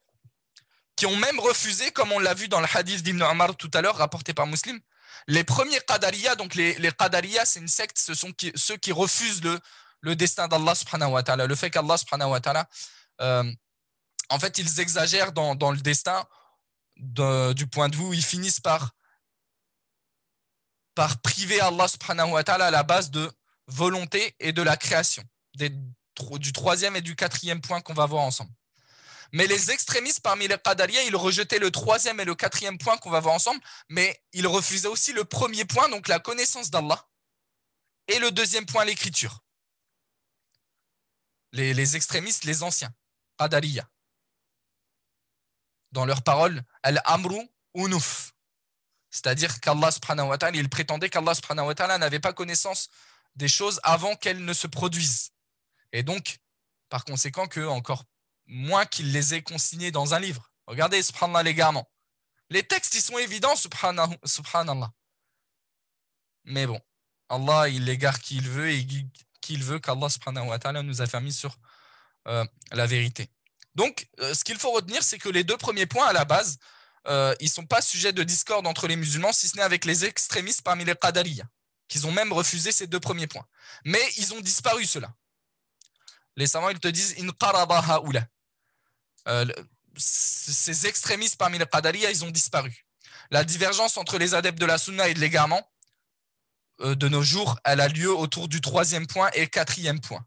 qui ont même refusé, comme on l'a vu dans le hadith d'Ibn Omar tout à l'heure, rapporté par Muslim, les premiers Qadariyas, donc les Qadariyas, c'est une secte, ce sont ceux qui refusent le destin d'Allah subhanahu wa ta'ala, le fait qu'Allah subhanahu wa ta'ala, en fait, ils exagèrent dans le destin du point de vue où ils finissent par priver Allah subhanahu wa ta'ala à la base de volonté et de la création, du troisième et du quatrième point qu'on va voir ensemble. Mais les extrémistes parmi les Qadariyas, ils rejetaient le troisième et le quatrième point qu'on va voir ensemble, mais ils refusaient aussi le premier point, donc la connaissance d'Allah, et le deuxième point, l'écriture. Les extrémistes, les anciens, Qadariyas. Dans leurs paroles, Al-Amru Unuf. C'est-à-dire qu'Allah subhanahu wa ta'ala, ils prétendaient qu'Allah subhanahu wa ta'ala n'avait pas connaissance des choses avant qu'elles ne se produisent. Et donc, par conséquent, que encore moins qu'il les ait consignés dans un livre. Regardez, subhanallah, l'égarement. Les textes, ils sont évidents, subhanallah. Mais bon, Allah, il égare qui il veut et qui il veut qu'Allah subhanahu wa ta'ala nous a fermis sur la vérité. Donc, ce qu'il faut retenir, c'est que les deux premiers points à la base, ils sont pas sujets de discorde entre les musulmans, si ce n'est avec les extrémistes parmi les Qadariyya, qu'ils ont même refusé ces deux premiers points. Mais ils ont disparu, ceux-là. Les savants, ils te disent « In qaraba haoula ». Ces extrémistes parmi les Qadariyya, ils ont disparu. La divergence entre les adeptes de la sunna et de l'égarement de nos jours, elle a lieu autour du 3e point et 4e point.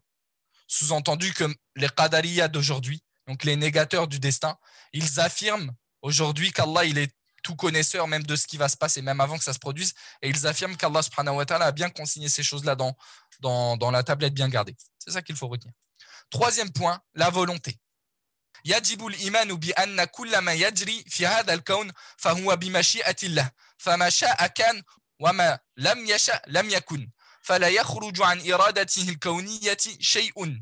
Sous-entendu que les Qadariyya d'aujourd'hui, donc les négateurs du destin, ils affirment aujourd'hui qu'Allah il est tout connaisseur même de ce qui va se passer, même avant que ça se produise, et ils affirment qu'Allah subhanahu wa ta'ala a bien consigné ces choses-là dans la tablette bien gardée. C'est ça qu'il faut retenir. 3e point, la volonté. يجب الإيمان بأن كل ما يجري في هذا الكون فهو بمشيئة الله فما شاء كان وما لم يشأ لم يكن فلا يخرج عن إرادته الكونية شيء.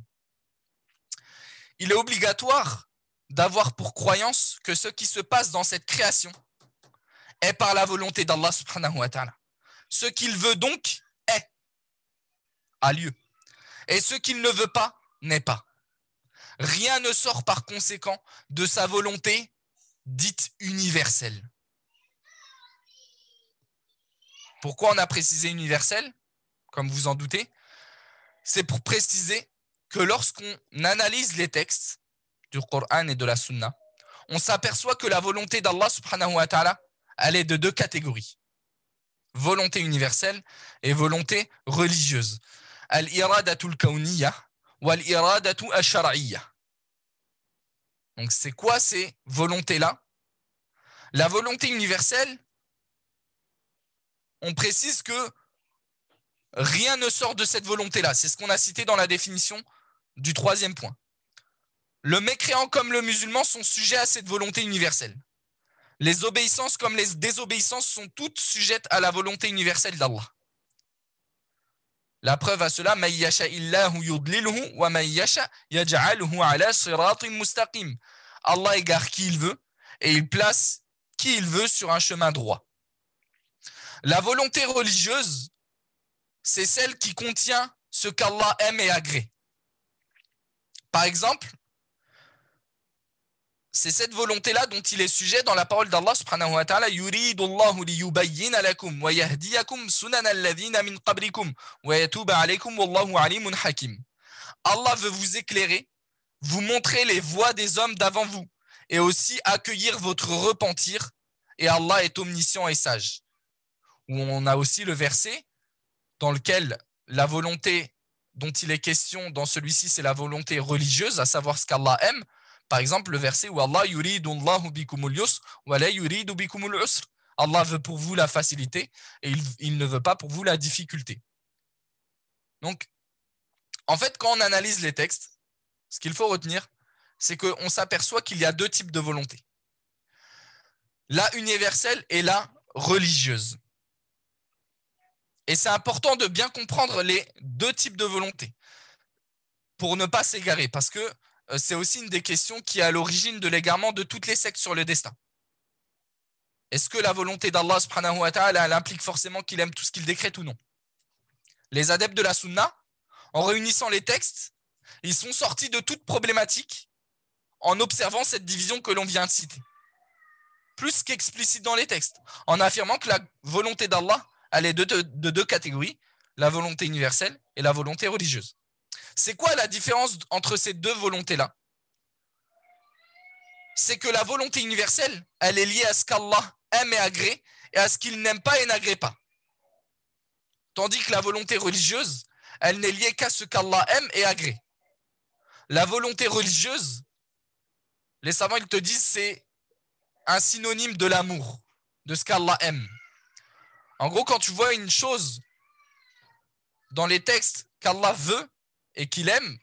Il est obligatoire d'avoir pour croyance que ce qui se passe dans cette création est par la volonté d'Allah subhanahu wa ta'ala. Ce qu'il veut donc est, a lieu. Et ce qu'il ne veut pas n'est pas. Rien ne sort par conséquent de sa volonté dite universelle. Pourquoi on a précisé universelle, comme vous en doutez? C'est pour préciser que lorsqu'on analyse les textes du Coran et de la Sunna, on s'aperçoit que la volonté d'Allah subhanahu wa ta'ala, elle est de deux catégories. Volonté universelle et volonté religieuse. Al-iradatul kawniyya wal-iradatu ash-shar'iyya. Donc c'est quoi ces volontés-là? La volonté universelle, on précise que rien ne sort de cette volonté-là. C'est ce qu'on a cité dans la définition du 3e point. Le mécréant comme le musulman sont sujets à cette volonté universelle. Les obéissances comme les désobéissances sont toutes sujettes à la volonté universelle d'Allah. La preuve à cela, man yasha'illahu yudlilhu wa man yasha' yaj'alhu ala siratin mustaqim. Allah égare qui il veut et il place qui il veut sur un chemin droit. La volonté religieuse, c'est celle qui contient ce qu'Allah aime et agrée. Par exemple, c'est cette volonté-là dont il est sujet dans la parole d'Allah subhanahu wa ta'ala yuridu Allahu li yubayyina lakum wa yahdiyakum sunana alladhina min qablikum wa yatuba alaykum wallahu alimun hakim. Allah veut vous éclairer, vous montrer les voies des hommes d'avant vous et aussi accueillir votre repentir et Allah est omniscient et sage. Où on a aussi le verset dans lequel la volonté dont il est question dans celui-ci, c'est la volonté religieuse, à savoir ce qu'Allah aime. Par exemple, le verset où Allah yuridu Allahu bikumul yusr wa la yuridu bikumul usr. Allah veut pour vous la facilité et il ne veut pas pour vous la difficulté. Donc, en fait, quand on analyse les textes, ce qu'il faut retenir, c'est qu'on s'aperçoit qu'il y a deux types de volonté. La universelle et la religieuse. Et c'est important de bien comprendre les deux types de volonté pour ne pas s'égarer, parce que c'est aussi une des questions qui est à l'origine de l'égarement de toutes les sectes sur le destin. Est-ce que la volonté d'Allah subhanahu wa ta'ala elle implique forcément qu'il aime tout ce qu'il décrète ou non? Les adeptes de la sunna, en réunissant les textes, ils sont sortis de toute problématique en observant cette division que l'on vient de citer. Plus qu'explicite dans les textes, en affirmant que la volonté d'Allah, elle est de deux catégories, la volonté universelle et la volonté religieuse. C'est quoi la différence entre ces deux volontés-là? C'est que la volonté universelle, elle est liée à ce qu'Allah aime et agrée et à ce qu'il n'aime pas et n'agrée pas. Tandis que la volonté religieuse, elle n'est liée qu'à ce qu'Allah aime et agrée. La volonté religieuse, les savants ils te disent c'est un synonyme de l'amour, de ce qu'Allah aime. En gros, quand tu vois une chose dans les textes qu'Allah veut et qu'il aime,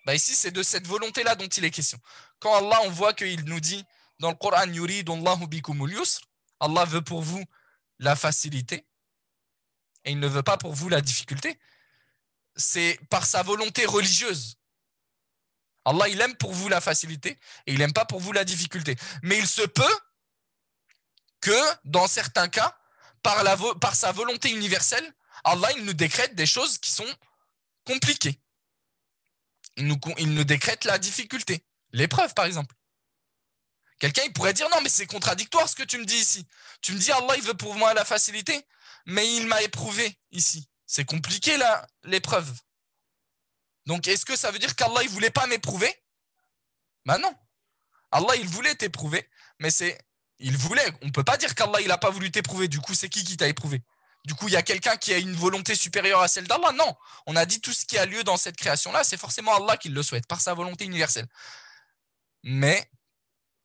bah ici c'est de cette volonté-là dont il est question. Quand Allah, on voit qu'il nous dit dans le Coran, yuridu Allahu bikumul yusr, Allah veut pour vous la facilité et il ne veut pas pour vous la difficulté. C'est par sa volonté religieuse. Allah, il aime pour vous la facilité et il n'aime pas pour vous la difficulté. Mais il se peut que, dans certains cas, par sa volonté universelle, Allah, il nous décrète des choses qui sont compliquées. Il nous décrète la difficulté. L'épreuve, par exemple. Quelqu'un il pourrait dire non mais c'est contradictoire ce que tu me dis ici. Tu me dis Allah il veut pour moi la facilité, mais il m'a éprouvé ici. C'est compliqué là l'épreuve. Donc est-ce que ça veut dire qu'Allah il voulait pas m'éprouver? Ben non. Allah il voulait t'éprouver, mais il voulait. On peut pas dire qu'Allah il a pas voulu t'éprouver. Du coup c'est qui t'a éprouvé? Du coup il y a quelqu'un qui a une volonté supérieure à celle d'Allah? Non. On a dit tout ce qui a lieu dans cette création là, c'est forcément Allah qui le souhaite par sa volonté universelle. Mais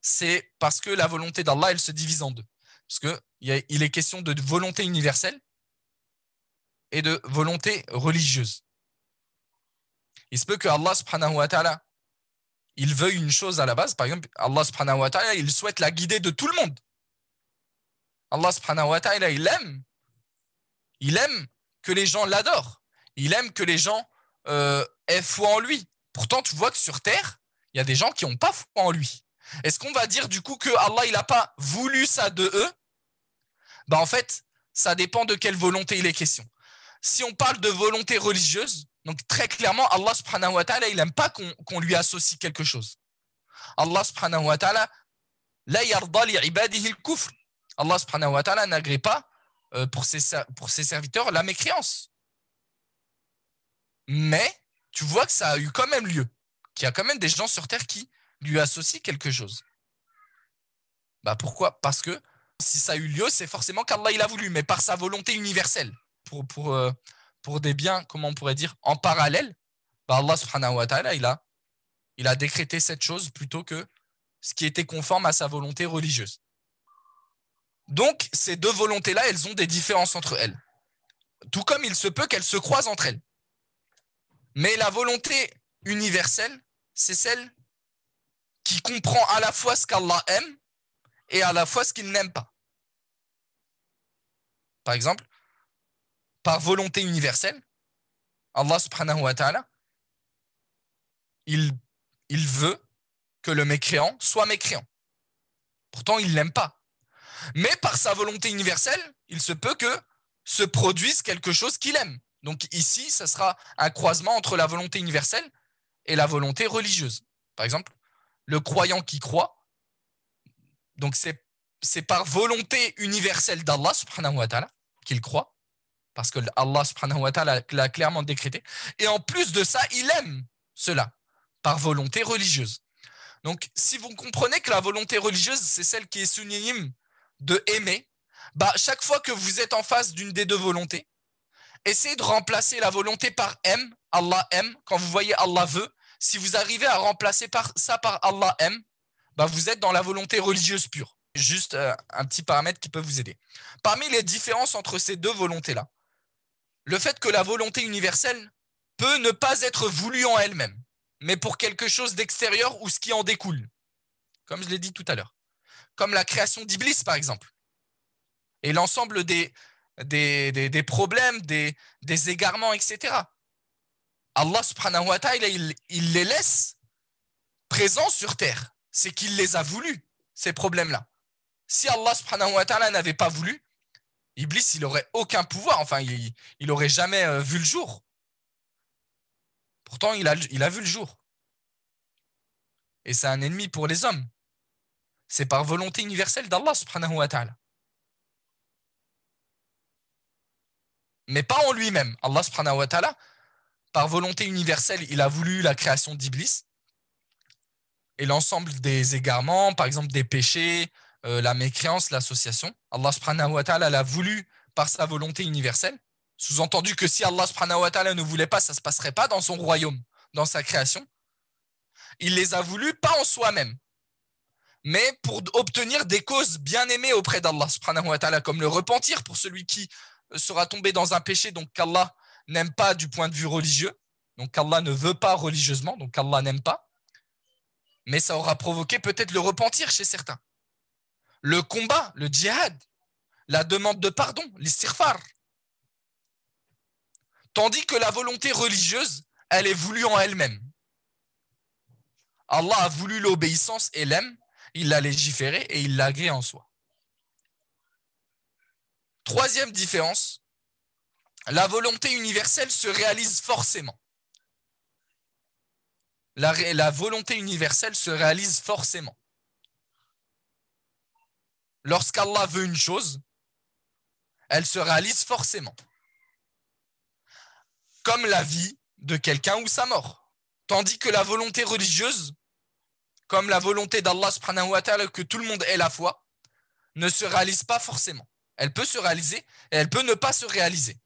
c'est parce que la volonté d'Allah, elle se divise en deux. Parce qu'il est question de volonté universelle et de volonté religieuse. Il se peut que Allah subhanahu wa ta'ala, il veuille une chose à la base. Par exemple, Allah subhanahu wa ta'ala, il souhaite la guider de tout le monde. Allah subhanahu wa ta'ala, il aime que les gens l'adorent. Il aime que les gens aient foi en lui. Pourtant, tu vois que sur terre, il y a des gens qui n'ont pas foi en lui. Est-ce qu'on va dire du coup que Allah il n'a pas voulu ça de eux? Ben en fait, ça dépend de quelle volonté il est question. Si on parle de volonté religieuse, donc très clairement, Allah subhanahu wa ta'ala, il n'aime pas qu'on lui associe quelque chose. Allah subhanahu wa ta'ala, la yarda li ibadihi al-kufr. Allah subhanahu wa ta'ala n'agrée pas pour ses serviteurs la mécréance. Mais tu vois que ça a eu quand même lieu, qu'il y a quand même des gens sur terre qui lui associent quelque chose. Bah pourquoi? Parce que si ça a eu lieu, c'est forcément qu'Allah il a voulu, mais par sa volonté universelle. Pour des biens, comment on pourrait dire, en parallèle, bah Allah subhanahu wa ta'ala, il a décrété cette chose plutôt que ce qui était conforme à sa volonté religieuse. Donc, ces deux volontés-là, elles ont des différences entre elles. Tout comme il se peut qu'elles se croisent entre elles. Mais la volonté universelle, c'est celle qui comprend à la fois ce qu'Allah aime et à la fois ce qu'il n'aime pas. Par exemple, par volonté universelle, Allah subhanahu wa ta'ala, il veut que le mécréant soit mécréant. Pourtant, il ne l'aime pas. Mais par sa volonté universelle, il se peut que se produise quelque chose qu'il aime. Donc ici, ça sera un croisement entre la volonté universelle et la volonté religieuse. Par exemple, le croyant qui croit, donc c'est par volonté universelle d'Allah subhanahu wa ta'ala qu'il croit, parce que Allah subhanahu wa ta'ala l'a clairement décrété. Et en plus de ça, il aime cela par volonté religieuse. Donc, si vous comprenez que la volonté religieuse, c'est celle qui est synonyme de aimer, bah, chaque fois que vous êtes en face d'une des deux volontés, essayez de remplacer la volonté par aime, Allah aime. Quand vous voyez Allah veut, si vous arrivez à remplacer ça par Allah aime, bah, vous êtes dans la volonté religieuse pure. Juste un petit paramètre qui peut vous aider. Parmi les différences entre ces deux volontés-là, le fait que la volonté universelle peut ne pas être voulue en elle-même, mais pour quelque chose d'extérieur ou ce qui en découle, comme je l'ai dit tout à l'heure. Comme la création d'Iblis, par exemple. Et l'ensemble des problèmes, des égarements, etc. Allah subhanahu wa ta'ala, il les laisse présents sur terre. C'est qu'il les a voulus, ces problèmes-là. Si Allah subhanahu wa ta'ala n'avait pas voulu, Iblis, il n'aurait aucun pouvoir. Enfin, il n'aurait jamais vu le jour. Pourtant, il a vu le jour. Et c'est un ennemi pour les hommes. C'est par volonté universelle d'Allah subhanahu wa ta'ala. Mais pas en lui-même. Allah subhanahu wa ta'ala, par volonté universelle, il a voulu la création d'Iblis et l'ensemble des égarements, par exemple des péchés, la mécréance, l'association. Allah subhanahu wa ta'ala l'a voulu par sa volonté universelle. Sous-entendu que si Allah subhanahu wa ta'ala ne voulait pas, ça ne se passerait pas dans son royaume, dans sa création. Il les a voulus pas en soi-même, mais pour obtenir des causes bien aimées auprès d'Allah subhanahu wa ta'ala, comme le repentir pour celui qui sera tombé dans un péché, donc qu'Allah n'aime pas du point de vue religieux, donc qu'Allah ne veut pas religieusement, donc qu'Allah n'aime pas, mais ça aura provoqué peut-être le repentir chez certains. Le combat, le djihad, la demande de pardon, l'istighfar. Tandis que la volonté religieuse, elle est voulue en elle-même. Allah a voulu l'obéissance et l'aime, il l'a légiféré et il l'a agréé en soi. Troisième différence, la volonté universelle se réalise forcément. La volonté universelle se réalise forcément. lorsqu'Allah veut une chose, elle se réalise forcément. Comme la vie de quelqu'un ou sa mort. Tandis que la volonté religieuse, comme la volonté d'Allah subhanahu wa ta'ala que tout le monde ait la foi, ne se réalise pas forcément. Elle peut se réaliser et elle peut ne pas se réaliser.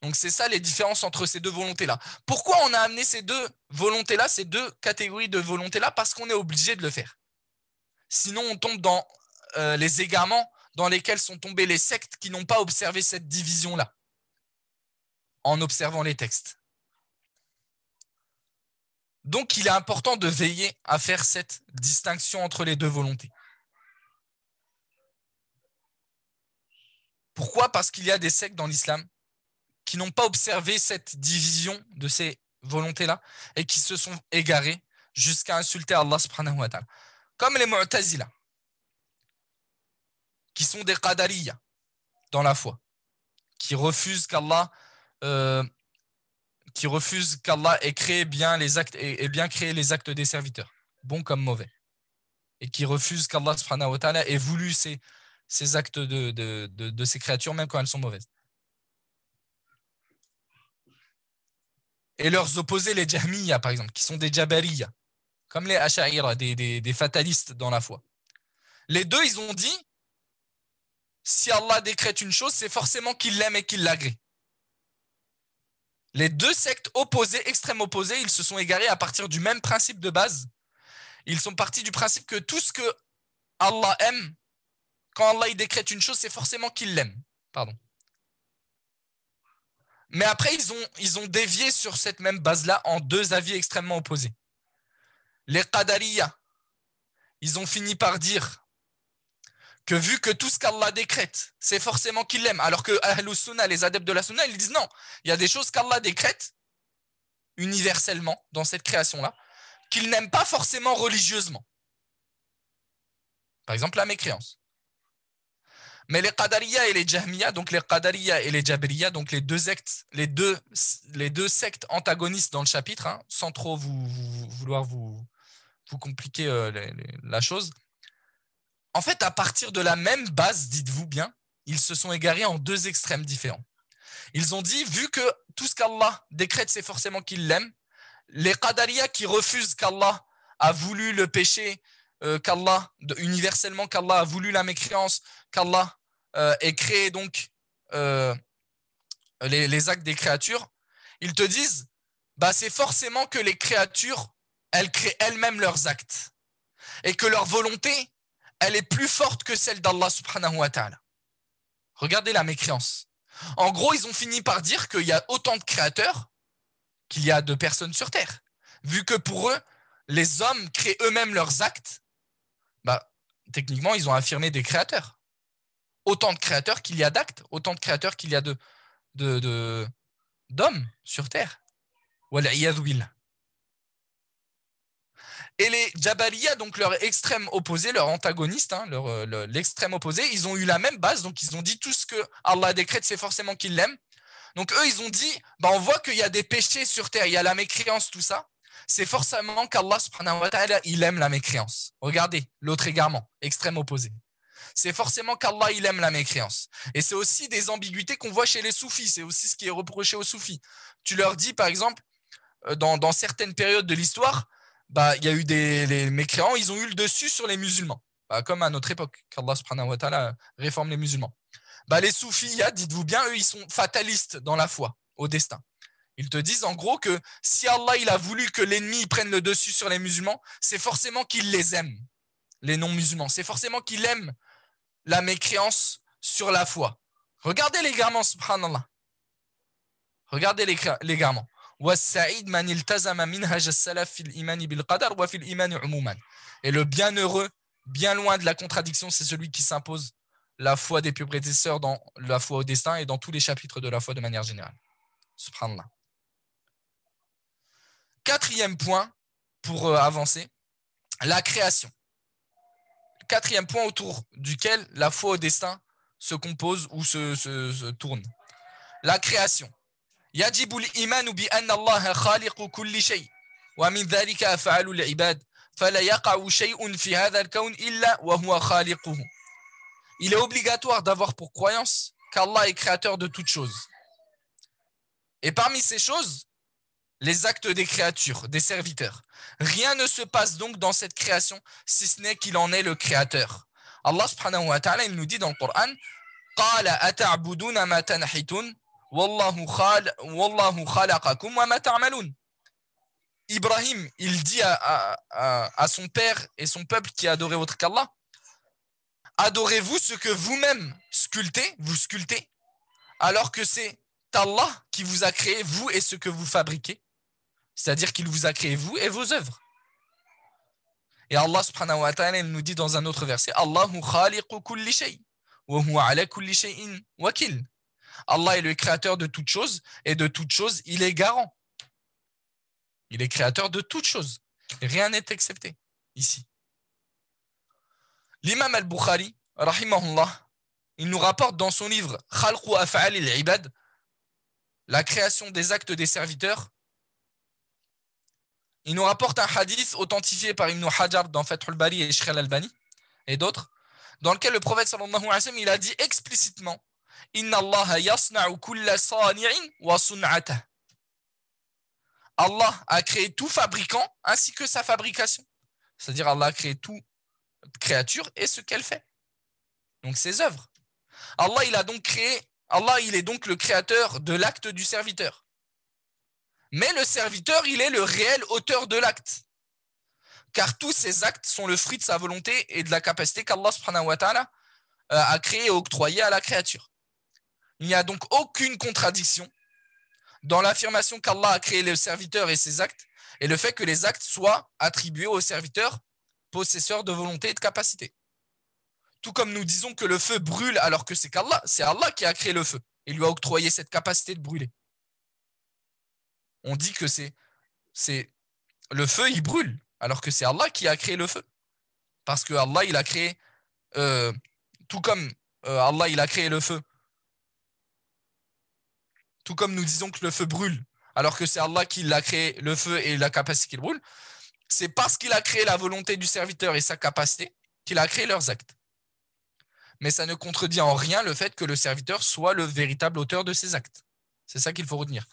Donc c'est ça les différences entre ces deux volontés-là. Pourquoi on a amené ces deux volontés-là, ces deux catégories de volontés-là? Parce qu'on est obligé de le faire. Sinon on tombe dans les égarements dans lesquels sont tombés les sectes qui n'ont pas observé cette division-là, en observant les textes. Donc il est important de veiller à faire cette distinction entre les deux volontés. Pourquoi? Parce qu'il y a des sectes dans l'islam qui n'ont pas observé cette division de ces volontés-là et qui se sont égarés jusqu'à insulter Allah subhanahu wa ta'ala. Comme les Mu'tazila, qui sont des Qadariyya dans la foi, qui refusent qu'Allah ait créé bien les actes et bien créé les actes des serviteurs, bons comme mauvais, et qui refusent qu'Allah subhanahu wa ta'ala ait voulu ces actes de ces créatures, même quand elles sont mauvaises. Et leurs opposés, les Jahmiyya, par exemple, qui sont des Jabariyya, comme les Asha'ira, des fatalistes dans la foi. Les deux, ils ont dit, si Allah décrète une chose, c'est forcément qu'il l'aime et qu'il l'agrée. Les deux sectes opposées, extrêmes opposées, ils se sont égarés à partir du même principe de base. Ils sont partis du principe que tout ce que Allah aime, quand Allah il décrète une chose, c'est forcément qu'il l'aime. Pardon. Mais après, ils ont dévié sur cette même base-là en deux avis extrêmement opposés. Les Qadariyya, ils ont fini par dire que vu que tout ce qu'Allah décrète, c'est forcément qu'il l'aime, alors que Ahlus Sunnah, les adeptes de la Sunna, ils disent non, il y a des choses qu'Allah décrète universellement dans cette création-là, qu'il n'aime pas forcément religieusement. Par exemple, la mécréance. Mais les Qadariyya et les Jahmiyya, donc les Qadariyya et les Jabriyya, donc les deux sectes antagonistes dans le chapitre, hein, sans trop vouloir vous compliquer la chose. En fait, à partir de la même base, dites-vous bien, ils se sont égarés en deux extrêmes différents. Ils ont dit, vu que tout ce qu'Allah décrète, c'est forcément qu'il l'aime, les Qadariyya qui refusent qu'Allah a voulu le péché, universellement qu'Allah a voulu la mécréance, qu'Allah ait créé donc les actes des créatures, ils te disent, bah c'est forcément que les créatures, elles créent elles-mêmes leurs actes et que leur volonté, elle est plus forte que celle d'Allah subhanahu wa ta'ala. Regardez la mécréance. En gros, ils ont fini par dire qu'il y a autant de créateurs qu'il y a de personnes sur Terre. Vu que pour eux, les hommes créent eux-mêmes leurs actes, bah, techniquement, ils ont affirmé des créateurs. Autant de créateurs qu'il y a d'actes, autant de créateurs qu'il y a d'hommes sur Terre. Wal'iyadhu billah. Et les Jabariyya, donc leur extrême opposé, leur antagoniste, hein, l'extrême opposé, ils ont eu la même base, donc ils ont dit tout ce que Allah décrète, c'est forcément qu'il l'aime. Donc eux, ils ont dit, bah, on voit qu'il y a des péchés sur terre, il y a la mécréance, tout ça. C'est forcément qu'Allah subhanahu wa ta'ala, il aime la mécréance. Regardez, l'autre égarement, extrême opposé. C'est forcément qu'Allah, il aime la mécréance. Et c'est aussi des ambiguïtés qu'on voit chez les soufis, c'est aussi ce qui est reproché aux soufis. Tu leur dis, par exemple, dans certaines périodes de l'histoire, bah, il y a eu les mécréants, ils ont eu le dessus sur les musulmans. Bah, comme à notre époque, qu'Allah subhanahu wa ta'ala réforme les musulmans. Bah, les soufis, dites-vous bien, eux, ils sont fatalistes dans la foi, au destin. Ils te disent en gros que si Allah il a voulu que l'ennemi prenne le dessus sur les musulmans, c'est forcément qu'il les aime, les non-musulmans. C'est forcément qu'il aime la mécréance sur la foi. Regardez l'égarement, subhanallah. Regardez l'égarement. Et le bienheureux, bien loin de la contradiction, c'est celui qui s'impose la foi des pieux prédécesseurs dans la foi au destin et dans tous les chapitres de la foi de manière générale. Subhanallah. Quatrième point pour avancer, la création. Quatrième point autour duquel la foi au destin se compose ou se tourne. La création. يجب الإيمان بأن الله خالق كل شيء ومن ذلك أفعال العباد فلا يقع شيء في هذا الكون إلا وهو خالقه. Il est obligatoire d'avoir pour croyance qu'Allah est créateur de toutes choses. Et parmi ces choses, les actes des créatures, des serviteurs. Rien ne se passe donc dans cette création si ce n'est qu'il en est le créateur. Allah subhanahu wa ta'ala, il nous dit dans le Coran, قال أتعبدون ما تنحتون والله خلقكم وما تعملون. Ibrahim, il dit à son père et son peuple qui adorait autre qu'Allah, adorez-vous ce que vous-même sculptez, vous sculptez, alors que c'est Allah qui vous a créé, vous et ce que vous fabriquez. C'est-à-dire qu'il vous a créé, vous et vos œuvres. Et Allah subhanahu wa ta'ala nous dit dans un autre verset, Allahu khaliqu kulli shay, wa huwa ala kulli shay'in wakil. Allah est le créateur de toutes choses, et de toutes choses, il est garant. Il est créateur de toutes choses. Rien n'est excepté ici. L'imam al-Bukhari, rahimahullah, il nous rapporte dans son livre Khalqu af'al al-ibad, la création des actes des serviteurs. Il nous rapporte un hadith authentifié par Ibn Hajar dans Fath al-Bari et Sheikh al-Albani et d'autres, dans lequel le prophète sallallahu alayhi wa sallam, il a dit explicitement Inna Allah yasna'u kulla sani'in wa sun'atah. Allah a créé tout fabricant ainsi que sa fabrication. C'est-à-dire Allah a créé toute créature et ce qu'elle fait. Donc ses œuvres. Allah il est donc le créateur de l'acte du serviteur. Mais le serviteur, il est le réel auteur de l'acte. Car tous ces actes sont le fruit de sa volonté et de la capacité qu'Allah subhanahu wa ta'ala a créé et octroyé à la créature. Il n'y a donc aucune contradiction dans l'affirmation qu'Allah a créé le serviteur et ses actes et le fait que les actes soient attribués au serviteur possesseur de volonté et de capacité. Tout comme nous disons que le feu brûle alors que c'est Allah qui a créé le feu et lui a octroyé cette capacité de brûler. On dit que c'est le feu, il brûle, alors que c'est Allah qui a créé le feu. Parce que Allah, il a créé, tout comme Allah, il a créé le feu, tout comme nous disons que le feu brûle, alors que c'est Allah qui l'a créé, le feu et la capacité qu'il brûle, c'est parce qu'il a créé la volonté du serviteur et sa capacité qu'il a créé leurs actes. Mais ça ne contredit en rien le fait que le serviteur soit le véritable auteur de ses actes. C'est ça qu'il faut retenir.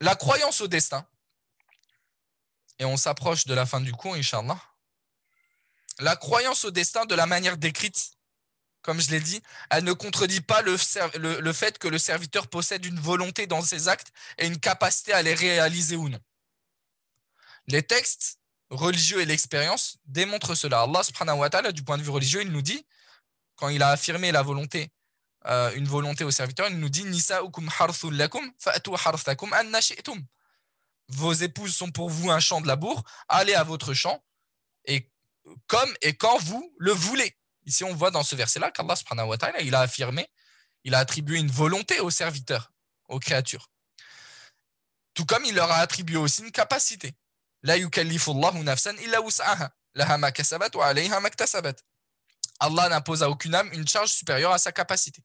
La croyance au destin, et on s'approche de la fin du cours, Inch'Allah. La croyance au destin de la manière décrite, comme je l'ai dit, elle ne contredit pas le fait que le serviteur possède une volonté dans ses actes et une capacité à les réaliser ou non. Les textes religieux et l'expérience démontrent cela. Allah subhanahu wa ta'ala, du point de vue religieux, il nous dit, quand il a affirmé la volonté, une volonté au serviteur, il nous dit Nisa'ukum harthul lakum fa'atu harthakum anna shi'tum. Vos épouses sont pour vous un champ de labour, allez à votre champ et comme et quand vous le voulez. Ici on voit dans ce verset là qu'Allah subhanahu wa ta'ala, il a affirmé, il a attribué une volonté aux serviteurs, aux créatures. Tout comme il leur a attribué aussi une capacité. La yukallifu Allahu nafsan illa wus'aha laha ma kasabat wa 'alayha ma iktasabat. Allah n'impose à aucune âme une charge supérieure à sa capacité.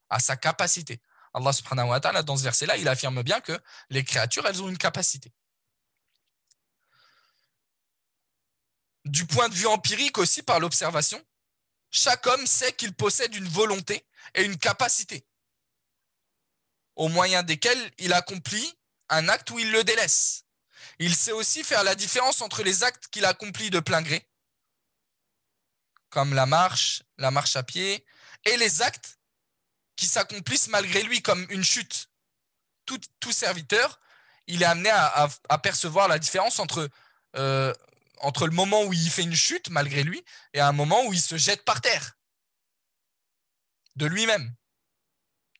À sa capacité. Allah subhanahu wa ta'ala, dans ce verset-là, il affirme bien que les créatures, elles ont une capacité. Du point de vue empirique aussi, par l'observation, chaque homme sait qu'il possède une volonté et une capacité, au moyen desquelles il accomplit un acte ou il le délaisse. Il sait aussi faire la différence entre les actes qu'il accomplit de plein gré, comme la marche à pied, et les actes qui s'accomplissent malgré lui, comme une chute. Tout serviteur, il est amené à percevoir la différence entre le moment où il fait une chute malgré lui et un moment où il se jette par terre de lui-même.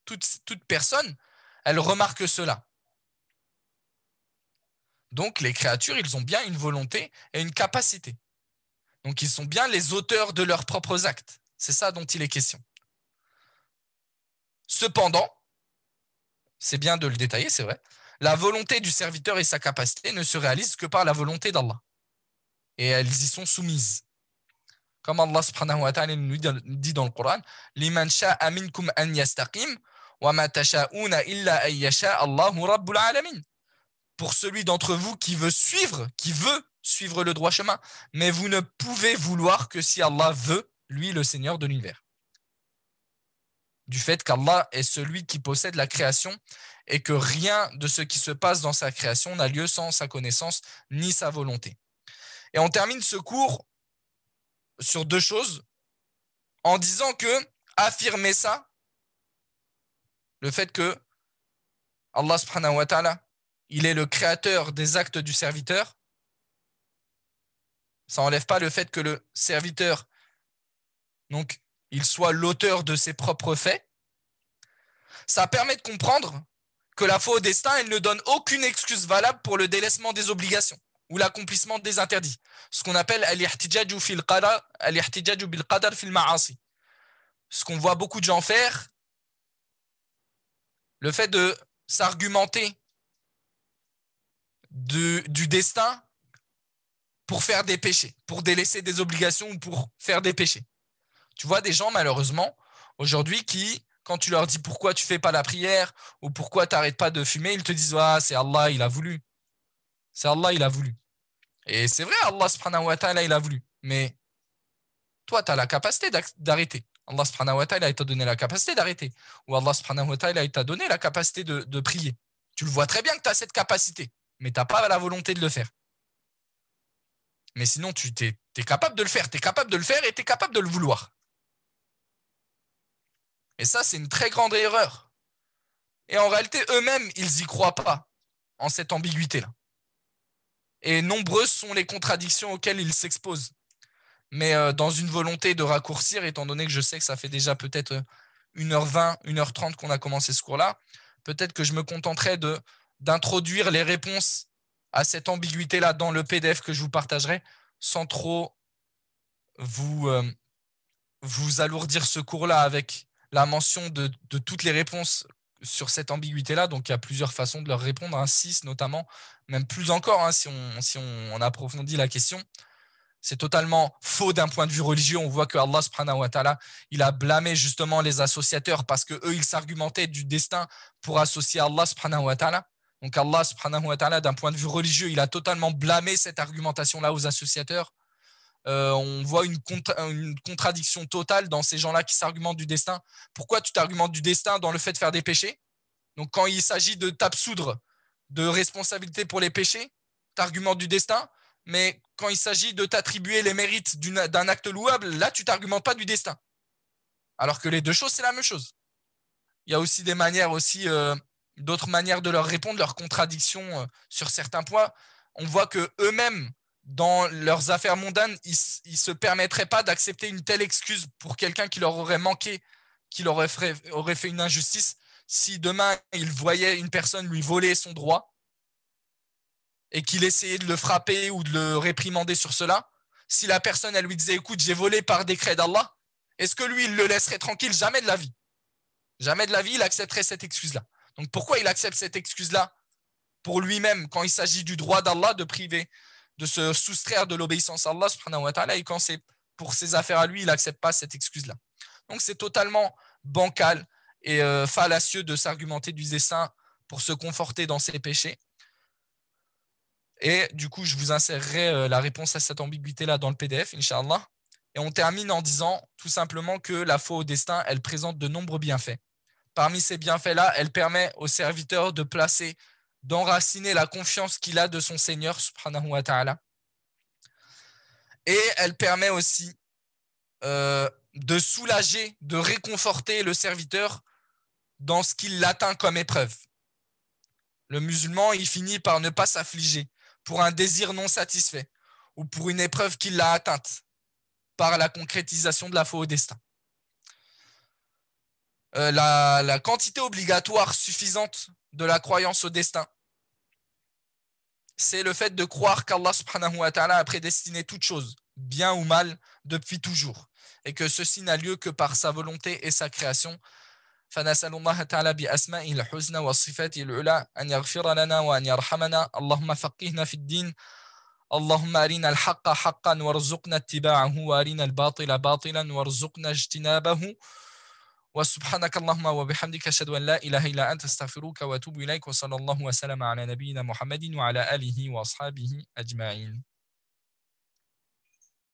Toute personne, elle remarque cela. Donc les créatures, ils ont bien une volonté et une capacité. Donc ils sont bien les auteurs de leurs propres actes. C'est ça dont il est question. Cependant, c'est bien de le détailler, c'est vrai, la volonté du serviteur et sa capacité ne se réalisent que par la volonté d'Allah. Et elles y sont soumises. Comme Allah subhanahu wa ta'ala nous dit dans le Coran, « Liman sha'a minkum an yastaqim, وَمَا تَشَاءُونَ إِلَّا أَن يَشَاءَ اللَّهُ رَبُّ الْعَالَمِينَ. Pour celui d'entre vous qui veut suivre le droit chemin, mais vous ne pouvez vouloir que si Allah veut, lui le Seigneur de l'univers. Du fait qu'Allah est celui qui possède la création et que rien de ce qui se passe dans sa création n'a lieu sans sa connaissance ni sa volonté. Et on termine ce cours sur deux choses en disant que affirmer ça, le fait que Allah subhanahu wa ta'ala, il est le créateur des actes du serviteur, ça n'enlève pas le fait que le serviteur, donc, il soit l'auteur de ses propres faits. Ça permet de comprendre que la foi au destin, elle ne donne aucune excuse valable pour le délaissement des obligations ou l'accomplissement des interdits. Ce qu'on appelle al-ihtijaju fil qadar, al-ihtijaju bil qadar fil ma'asi. Ce qu'on voit beaucoup de gens faire, le fait de s'argumenter du destin pour faire des péchés, pour délaisser des obligations ou pour faire des péchés. Tu vois des gens, malheureusement, aujourd'hui, qui, quand tu leur dis pourquoi tu fais pas la prière ou pourquoi tu n'arrêtes pas de fumer, ils te disent ah, c'est Allah, il a voulu. C'est Allah, il a voulu. Et c'est vrai, Allah subhanahu wa ta'ala, il a voulu. Mais toi, tu as la capacité d'arrêter. Allah subhanahu wa ta'ala, il t'a donné la capacité d'arrêter. Ou Allah subhanahu wa ta'ala, il t'a donné la capacité de prier. Tu le vois très bien que tu as cette capacité, mais tu n'as pas la volonté de le faire. Mais sinon, tu es capable de le faire. Tu es capable de le faire et tu es capable de le vouloir. Et ça, c'est une très grande erreur. Et en réalité, eux-mêmes, ils n'y croient pas en cette ambiguïté-là. Et nombreuses sont les contradictions auxquelles ils s'exposent. Mais dans une volonté de raccourcir, étant donné que je sais que ça fait déjà peut-être 1h20, 1h30 qu'on a commencé ce cours-là, peut-être que je me contenterai d'introduire les réponses à cette ambiguïté-là dans le PDF que je vous partagerai, sans trop vous alourdir ce cours-là avec la mention de toutes les réponses sur cette ambiguïté-là. Donc, il y a plusieurs façons de leur répondre, 6 notamment, même plus encore, si on approfondit la question. C'est totalement faux d'un point de vue religieux. On voit que Allah subhanahu wa ta'ala, il a blâmé justement les associateurs parce qu'eux, ils s'argumentaient du destin pour associer Allah subhanahu wa ta'ala. Donc Allah subhanahu wa ta'ala, d'un point de vue religieux, il a totalement blâmé cette argumentation-là aux associateurs. On voit une contradiction totale dans ces gens-là qui s'argumentent du destin. Pourquoi tu t'argumentes du destin dans le fait de faire des péchés? Donc quand il s'agit de t'absoudre de responsabilité pour les péchés, tu argumentes du destin, mais quand il s'agit de t'attribuer les mérites d'un acte louable, là tu t'argumentes pas du destin. Alors que les deux choses, c'est la même chose. Il y a aussi des manières d'autres manières de leur répondre, leurs contradictions sur certains points. On voit que eux-mêmes, dans leurs affaires mondaines, ils ne se permettraient pas d'accepter une telle excuse pour quelqu'un qui leur aurait manqué, qui leur aurait fait une injustice. Si demain, ils voyaient une personne lui voler son droit et qu'il essayait de le frapper ou de le réprimander sur cela, si la personne, elle lui disait « Écoute, j'ai volé par décret d'Allah », est-ce que lui, il le laisserait tranquille? Jamais de la vie. Jamais de la vie, il accepterait cette excuse-là. Donc pourquoi il accepte cette excuse-là pour lui-même quand il s'agit du droit d'Allah de priver, de se soustraire de l'obéissance à Allah subhanahu wa ta'ala, et quand c'est pour ses affaires à lui, il n'accepte pas cette excuse-là. Donc c'est totalement bancal et fallacieux de s'argumenter du dessein pour se conforter dans ses péchés. Et du coup, je vous insérerai la réponse à cette ambiguïté-là dans le PDF, Inch'Allah. Et on termine en disant tout simplement que la foi au destin, elle présente de nombreux bienfaits. Parmi ces bienfaits-là, elle permet au serviteur de placer, d'enraciner la confiance qu'il a de son Seigneur, subhanahu wa ta'ala. Et elle permet aussi de soulager, de réconforter le serviteur dans ce qu'il atteint comme épreuve. Le musulman, il finit par ne pas s'affliger pour un désir non satisfait ou pour une épreuve qui l'a atteinte par la concrétisation de la foi au destin. La quantité obligatoire suffisante de la croyance au destin, c'est le fait de croire qu'Allah subhanahu wa ta'ala a prédestiné toute chose, bien ou mal, depuis toujours, et que ceci n'a lieu que par sa volonté et sa création. فنسأل الله تعالى بأسمائه الحسنى وصفاته العلى أن يغفر لنا وأن يرحمنا اللهم فقهنا في الدين اللهم أرنا الحق حقا وارزقنا اتباعه وأرنا الباطل باطلا وارزقنا اجتنابه وسبحانك اللهم وبحمدك أشهد أن لا إله إلا أنت أستغفرك وأتوب إليك وصلى الله وسلم على نبينا محمد وعلى آله وأصحابه أجمعين.